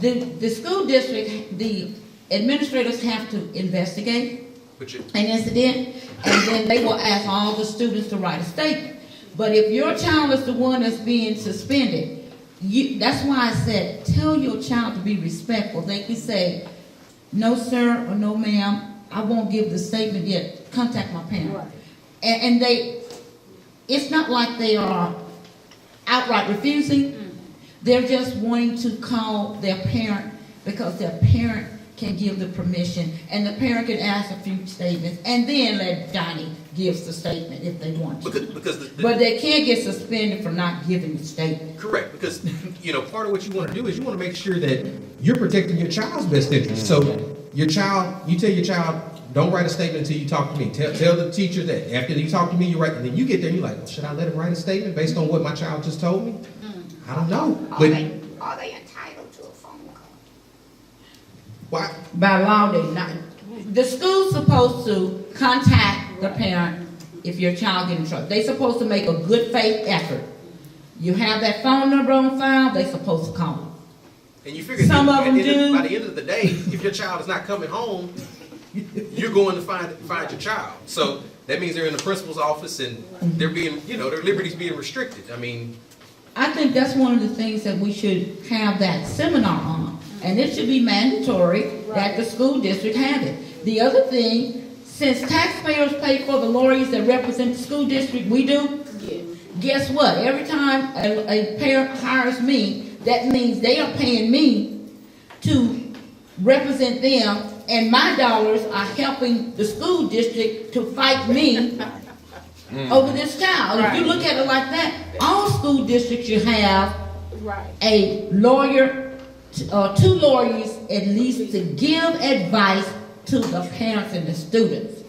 The school district, the administrators have to investigate an incident, and then they will ask all the students to write a statement. But if your child is the one that's being suspended, that's why I said, tell your child to be respectful. They can say, no sir, or no ma'am, I won't give the statement yet, contact my parent. Right. And it's not like they are outright refusing. They're just wanting to call their parent because their parent can give the permission, and the parent can ask a few statements, and then let Johnny give the statement if they want to. Because But they can't get suspended for not giving the statement. correct, because, part of what you want to do is you want to make sure that you're protecting your child's best interest. So you tell your child, don't write a statement until you talk to me. Tell the teacher that after you talk to me, you write, and then you get there and you're like, well, should I let him write a statement based on what my child just told me? I don't know. Are But they entitled to a phone call? why? By law, they're not. The school's supposed to contact the parent if your child gets in trouble. They're supposed to make a good faith effort. You have that phone number on file, they're supposed to call them. And you figure Some of them do. by the end of the day, if your child is not coming home, you're going to find your child. So that means they're in the principal's office and they're being, their liberty's being restricted. I mean, I think that's one of the things that we should have that seminar on. And it should be mandatory that the school district have it. The other thing, since taxpayers pay for the lawyers that represent the school district, we do. Yes. Guess what? Every time a parent hires me, that means they are paying me to represent them, and my dollars are helping the school district to fight me over this child. If you look at it like that, all school districts should have Right. a lawyer or two lawyers at least to give advice to the parents and the students.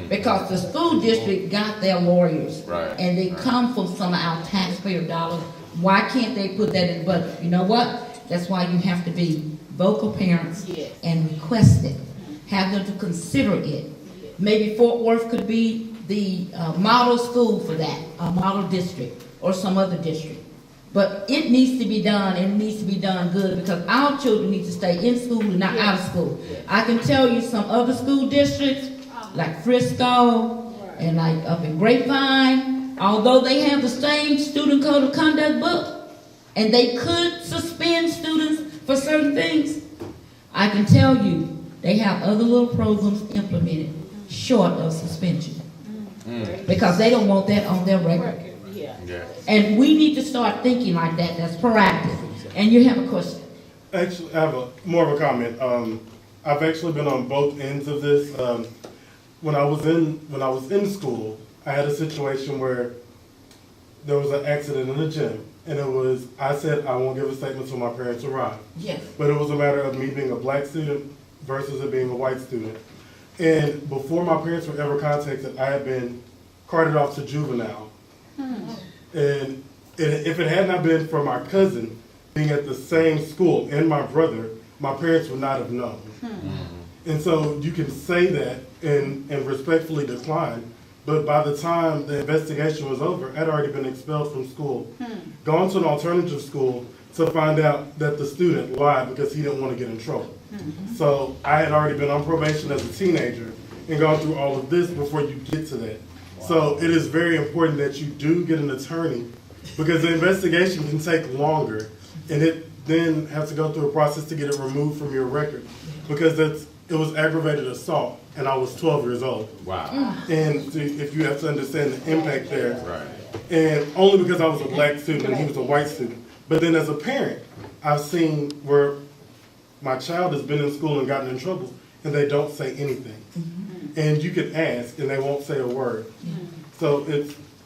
Because the school district got their lawyers. Right. And they come from some of our taxpayer dollars. Why can't they put that in the budget? You know what? That's why you have to be vocal parents Yes. and request it. Have them to consider it. Maybe Fort Worth could be the model school for that, a model district, or some other district. But it needs to be done, and it needs to be done good, because our children need to stay in school and not out of school. I can tell you some other school districts, like Frisco, and like up in Grapevine, although they have the same student code of conduct book, and they could suspend students for certain things, I can tell you, they have other little programs implemented short of suspension. Because they don't want that on their record. Record, yeah. Yeah. And we need to start thinking like that. That's proactive. And you have a question. Actually, I have more of a comment. I've actually been on both ends of this. When I was in school, I had a situation where there was an accident in the gym, and I said I won't give a statement until my parents arrive. Yes. But it was a matter of me being a black student versus it being a white student. And before my parents were ever contacted, I had been carted off to juvenile. And if it had not been for my cousin being at the same school and my brother, my parents would not have known. And so you can say that and respectfully decline, but by the time the investigation was over, I'd already been expelled from school, gone to an alternative school to find out that the student lied because he didn't want to get in trouble. So I had already been on probation as a teenager and gone through all of this before you get to that. So it is very important that you do get an attorney, because the investigation can take longer, and it then has to go through a process to get it removed from your record, because it was aggravated assault, and I was 12 years old. Wow. And if you have to understand the impact there, Right. and only because I was a black student and he was a white student. But then as a parent, I've seen where my child has been in school and gotten in trouble, and they don't say anything. And you can ask, and they won't say a word. So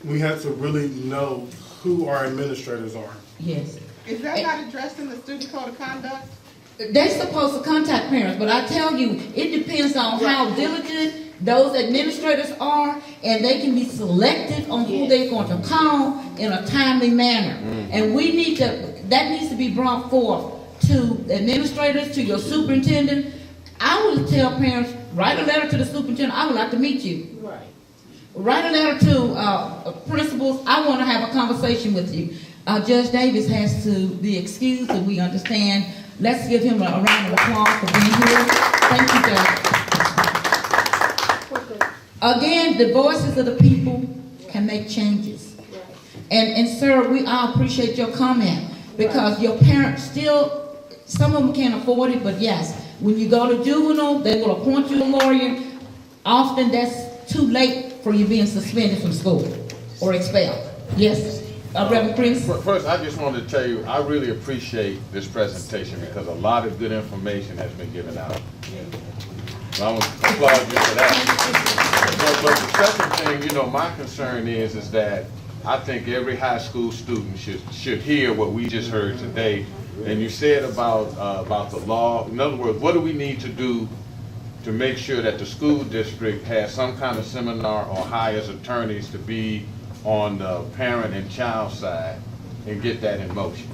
we have to really know who our administrators are. Yes. Is that not addressed in the student code of conduct? They're supposed to contact parents, but I tell you, it depends on how diligent those administrators are, and they can be selective on who they're going to call in a timely manner. And that needs to be brought forth to the administrators, to your superintendent. I would tell parents, write a letter to the superintendent, I would like to meet you. Right. Write a letter to principals, I want to have a conversation with you. Judge Davis has to be excused, and we understand. Let's give him a round of applause for being here. Thank you, Judge. Again, the voices of the people can make changes. And sir, I appreciate your comment, because your parents still, some of them can't afford it, but yes, when you go to juvenile, they will appoint you a lawyer. Often that's too late for you being suspended from school or expelled. Yes, Reverend Chris? First, I just wanted to tell you, I really appreciate this presentation because a lot of good information has been given out. So I want to applaud you for that. But the second thing, you know, my concern is that I think every high school student should hear what we just heard today. And you said about the law. In other words, what do we need to do to make sure that the school district has some kind of seminar or hires attorneys to be on the parent and child side and get that in motion?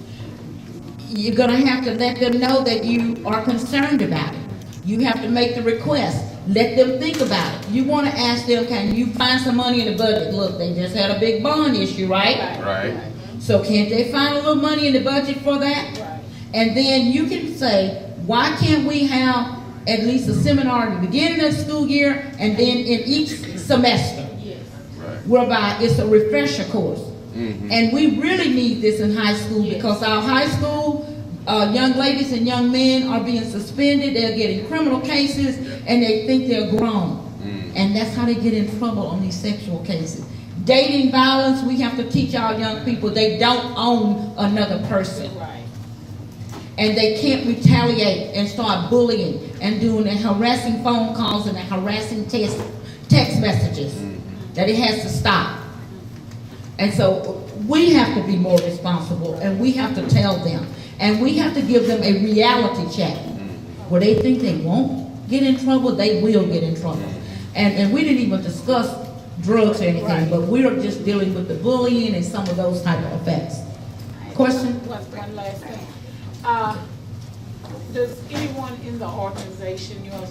You're gonna have to let them know that you are concerned about it. You have to make the request. Let them think about it. You wanna ask them, can you find some money in the budget? Look, they just had a big bond issue, right? Right. So can't they find a little money in the budget for that? Right. And then you can say, why can't we have at least a seminar at the beginning of the school year and then in each semester? Right. Whereby it's a refresher course. Mm-hmm. And we really need this in high school because our high school young ladies and young men are being suspended, they're getting criminal cases, and they think they're grown. And that's how they get in trouble on these sexual cases. Dating violence, we have to teach our young people they don't own another person. Right. And they can't retaliate and start bullying and doing the harassing phone calls and the harassing text messages. That it has to stop. And so we have to be more responsible, and we have to tell them. And we have to give them a reality check. Where they think they won't get in trouble, they will get in trouble. And we didn't even discuss drugs or anything, but we are just dealing with the bullying and some of those type of effects. Question? One last thing. Does anyone in the organization, you know,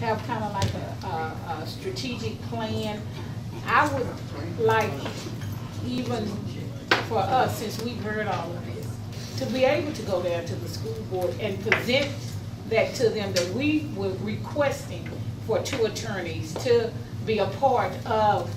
have kind of like a strategic plan? I would like, even for us, since we've heard all of this, to be able to go down to the school board and present that to them, that we were requesting for 2 attorneys to be a part of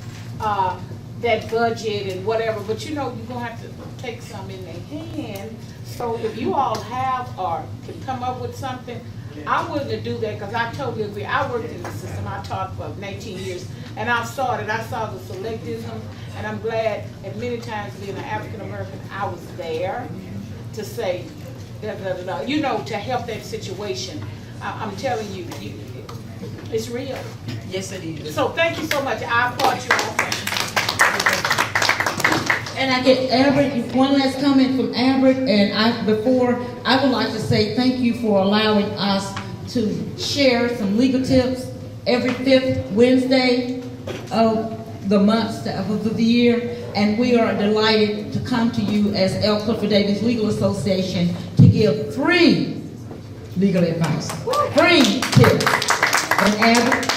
that budget and whatever. But you know, you're gonna have to take some in their hand. So if you all have or can come up with something, I'm willing to do that, because I totally agree. I worked in the system. I taught for 19 years, and I saw the selectivism, and I'm glad at many times being an African American, I was there to say, you know, to help that situation. I'm telling you, it's real. Yes, it is. So thank you so much. I applaud you all. And I get one last comment from Albert, and I would like to say thank you for allowing us to share some legal tips every 5th Wednesday of the month of the year, and we are delighted to come to you as L. Clifford Davis Legal Association to give free legal advice. Free tips. And Albert?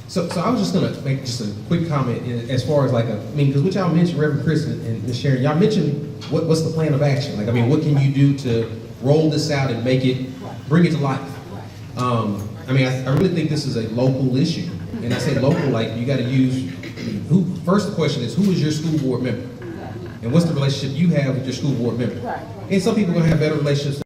So I was just gonna make just a quick comment as far as because what y'all mentioned, Reverend Chris and Ms. Sharon, y'all mentioned what's the plan of action? Like, I mean, what can you do to roll this out and bring it to life? I mean, I really think this is a local issue. And I say local, like you gotta use, first the question is, who is your school board member? And what's the relationship you have with your school board member? And some people are gonna have better relationships.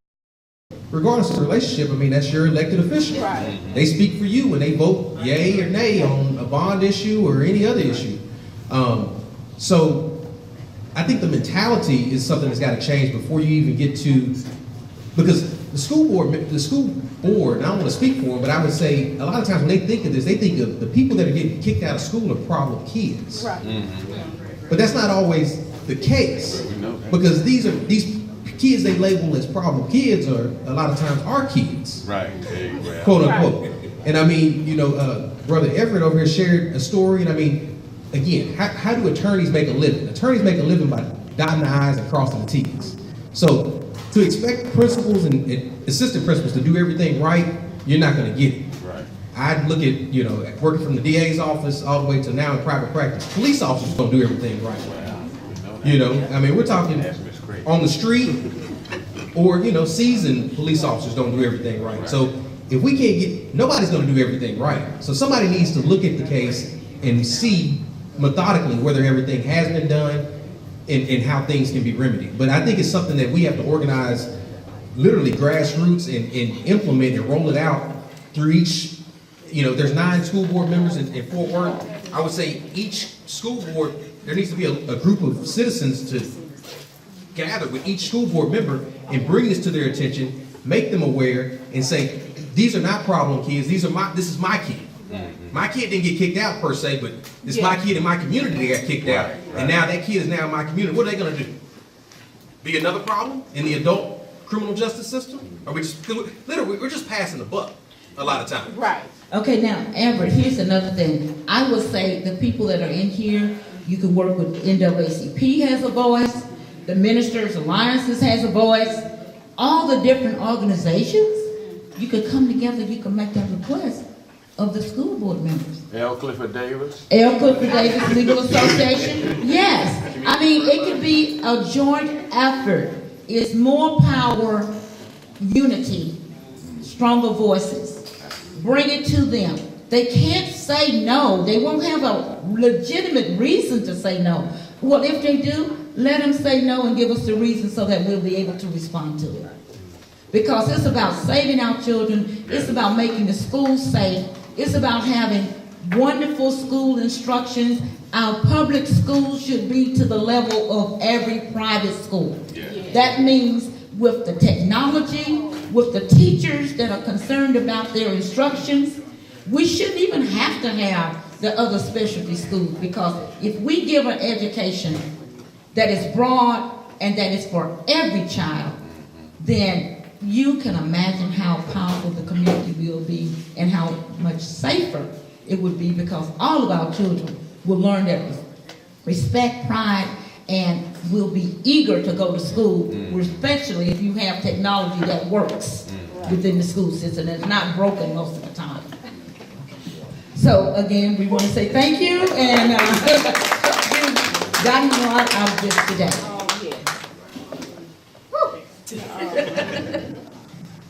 Regardless of the relationship, I mean, that's your elected official. Right. They speak for you when they vote yay or nay on a bond issue or any other issue. So I think the mentality is something that's got to change before you even get to, because the school board, and I don't want to speak for them, but I would say a lot of times when they think of this, they think of the people that are getting kicked out of school are problem kids. Right. But that's not always the case, because these kids they label as problem kids are a lot of times our kids, Right. quote unquote. And I mean, you know, Brother Everett over here shared a story, and I mean, again, how do attorneys make a living? Attorneys make a living by dotting the I's and crossing the T's. So to expect principals and assistant principals to do everything right, you're not going to get it. Right. I look at, you know, working from the DA's office all the way to now in private practice, police officers don't do everything right. You know, I mean, we're talking on the street, or, you know, seasoned police officers don't do everything right. So if we can't get, nobody's gonna do everything right. So somebody needs to look at the case and see methodically whether everything has been done and how things can be remedied. But I think it's something that we have to organize, literally grassroots, and implement and roll it out through each, you know, there's 9 school board members in Fort Worth. I would say each school board, there needs to be a group of citizens to gather with each school board member and bring this to their attention, make them aware, and say, these are not problem kids, this is my kid. My kid didn't get kicked out per se, but it's my kid in my community that got kicked out. And now that kid is now in my community. What are they gonna do? Be another problem in the adult criminal justice system? Or we just, literally, we're just passing the buck a lot of times. Right. Okay, now, Amber, here's another thing. I would say the people that are in here, you can work with NAACP has a voice, the Ministers Alliances has a voice, all the different organizations, you could come together, you can make that request of the school board members. L. Clifford Davis. L. Clifford Davis Legal Association, yes. I mean, it could be a joint effort. It's more power, unity, stronger voices. Bring it to them. They can't say no. They won't have a legitimate reason to say no. Well, if they do, let them say no and give us the reason so that we'll be able to respond to it. Because it's about saving our children. It's about making the schools safe. It's about having wonderful school instructions. Our public schools should be to the level of every private school. That means with the technology, with the teachers that are concerned about their instructions. We shouldn't even have to have the other specialty schools, because if we give an education that is broad and that is for every child, then you can imagine how powerful the community will be and how much safer it would be, because all of our children will learn that respect, pride, and will be eager to go to school, especially if you have technology that works within the school system and it's not broken most of the time. So again, we want to say thank you, and you've gotten a lot out of this today.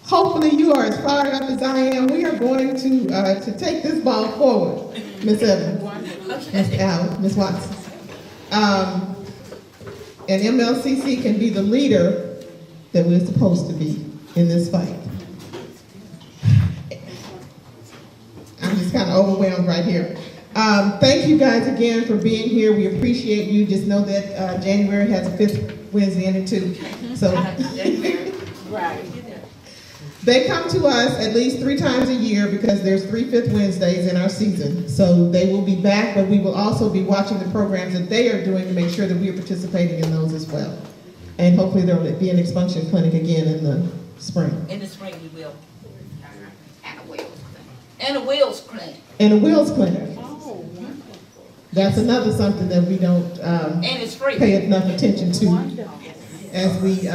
Hopefully you are as fired up as I am. We are going to take this ball forward, Ms. Evans, Ms. Allen, Ms. Watson. And MLCC can be the leader that we're supposed to be in this fight. I'm just kind of overwhelmed right here. Thank you guys again for being here. We appreciate you. Just know that January has a 5th Wednesday in it too. So Right. they come to us at least 3 times a year because there's 3 5th Wednesdays in our season. So they will be back, but we will also be watching the programs that they are doing to make sure that we are participating in those as well. And hopefully there will be an expunction clinic again in the spring. In the spring we will. And a will. And a Wills clinic. And a Wills clinic. That's another something that we don't And it's free. pay enough attention to as we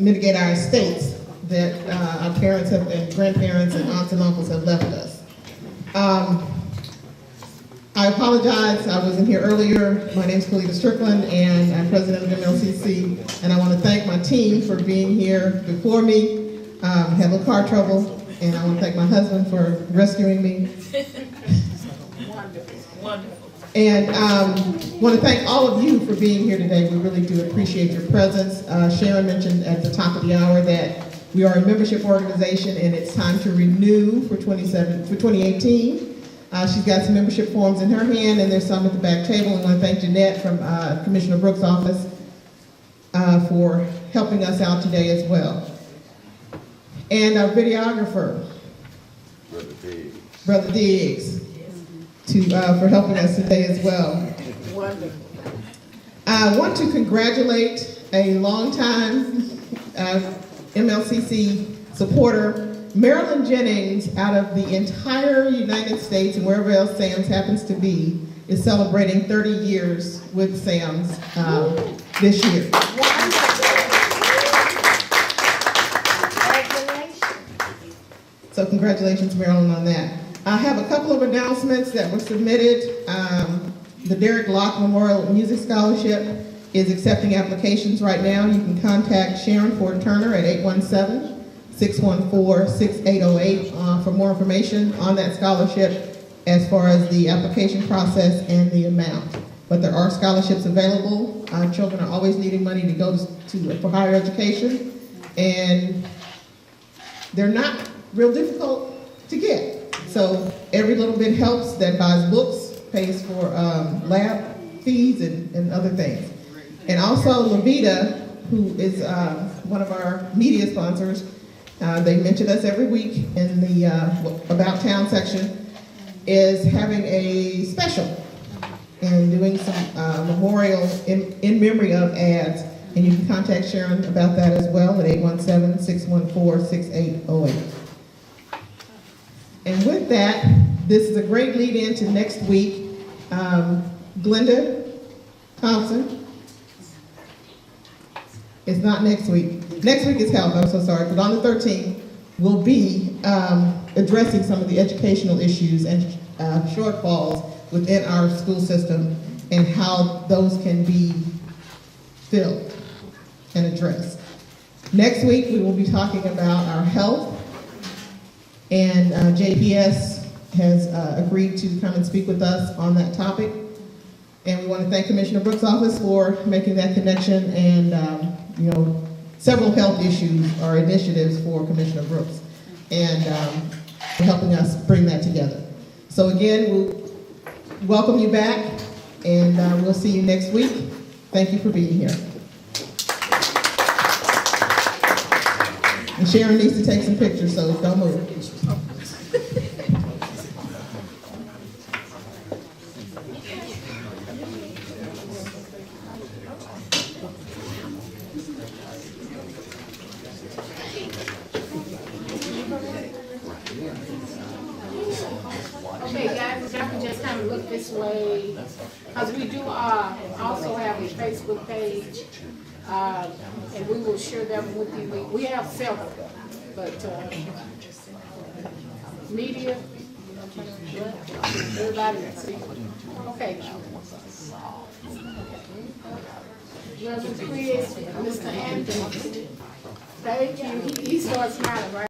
mitigate our estates that our parents have, and grandparents and aunts and uncles have left us. I apologize, I wasn't here earlier. My name is Kalita Strickland, and I'm president of MLCC, and I want to thank my team for being here before me. Had a little car trouble, and I want to thank my husband for rescuing me. Wonderful. And want to thank all of you for being here today. We really do appreciate your presence. Sharon mentioned at the top of the hour that we are a membership organization, and it's time to renew for 2018. She's got some membership forms in her hand, and there's some at the back table. I want to thank Jeanette from Commissioner Brooks' office for helping us out today as well. And our videographer, Brother Diggs, for helping us today as well. Wonderful. I want to congratulate a longtime MLCC supporter, Marilyn Jennings, out of the entire United States and wherever else Sam's happens to be, is celebrating 30 years with Sam's this year. So congratulations, Marilyn, on that. I have a couple of announcements that were submitted. The Derek Locke Memorial Music Scholarship is accepting applications right now. You can contact Sharon Ford Turner at 817-614-6808 for more information on that scholarship as far as the application process and the amount. But there are scholarships available. Children are always needing money to go for higher education, and they're not real difficult to get. So every little bit helps. That buys books, pays for lab fees and other things. And also Levita, who is one of our media sponsors, they mention us every week in the About Town section, is having a special and doing some memorial in memory of ads. And you can contact Sharon about that as well at 817-614-6808. And with that, this is a great lead in to next week. Glenda Thompson. It's not next week. Next week is health, I'm so sorry. But on the 13th, we'll be addressing some of the educational issues and shortfalls within our school system and how those can be filled and addressed. Next week, we will be talking about our health, and JPS has agreed to come and speak with us on that topic. And we want to thank Commissioner Brooks' office for making that connection, and several health issues or initiatives for Commissioner Brooks, and helping us bring that together. So again, we'll welcome you back, and we'll see you next week. Thank you for being here. And Sharon needs to take some pictures, so don't move. Okay, guys, if y'all can just kind of look this way, because we do also have a Facebook page, and we will share them with you. We have several, but media, everybody, see. Okay. Brother Chris, Mr. Anthony, thank you. He starts smiling, right?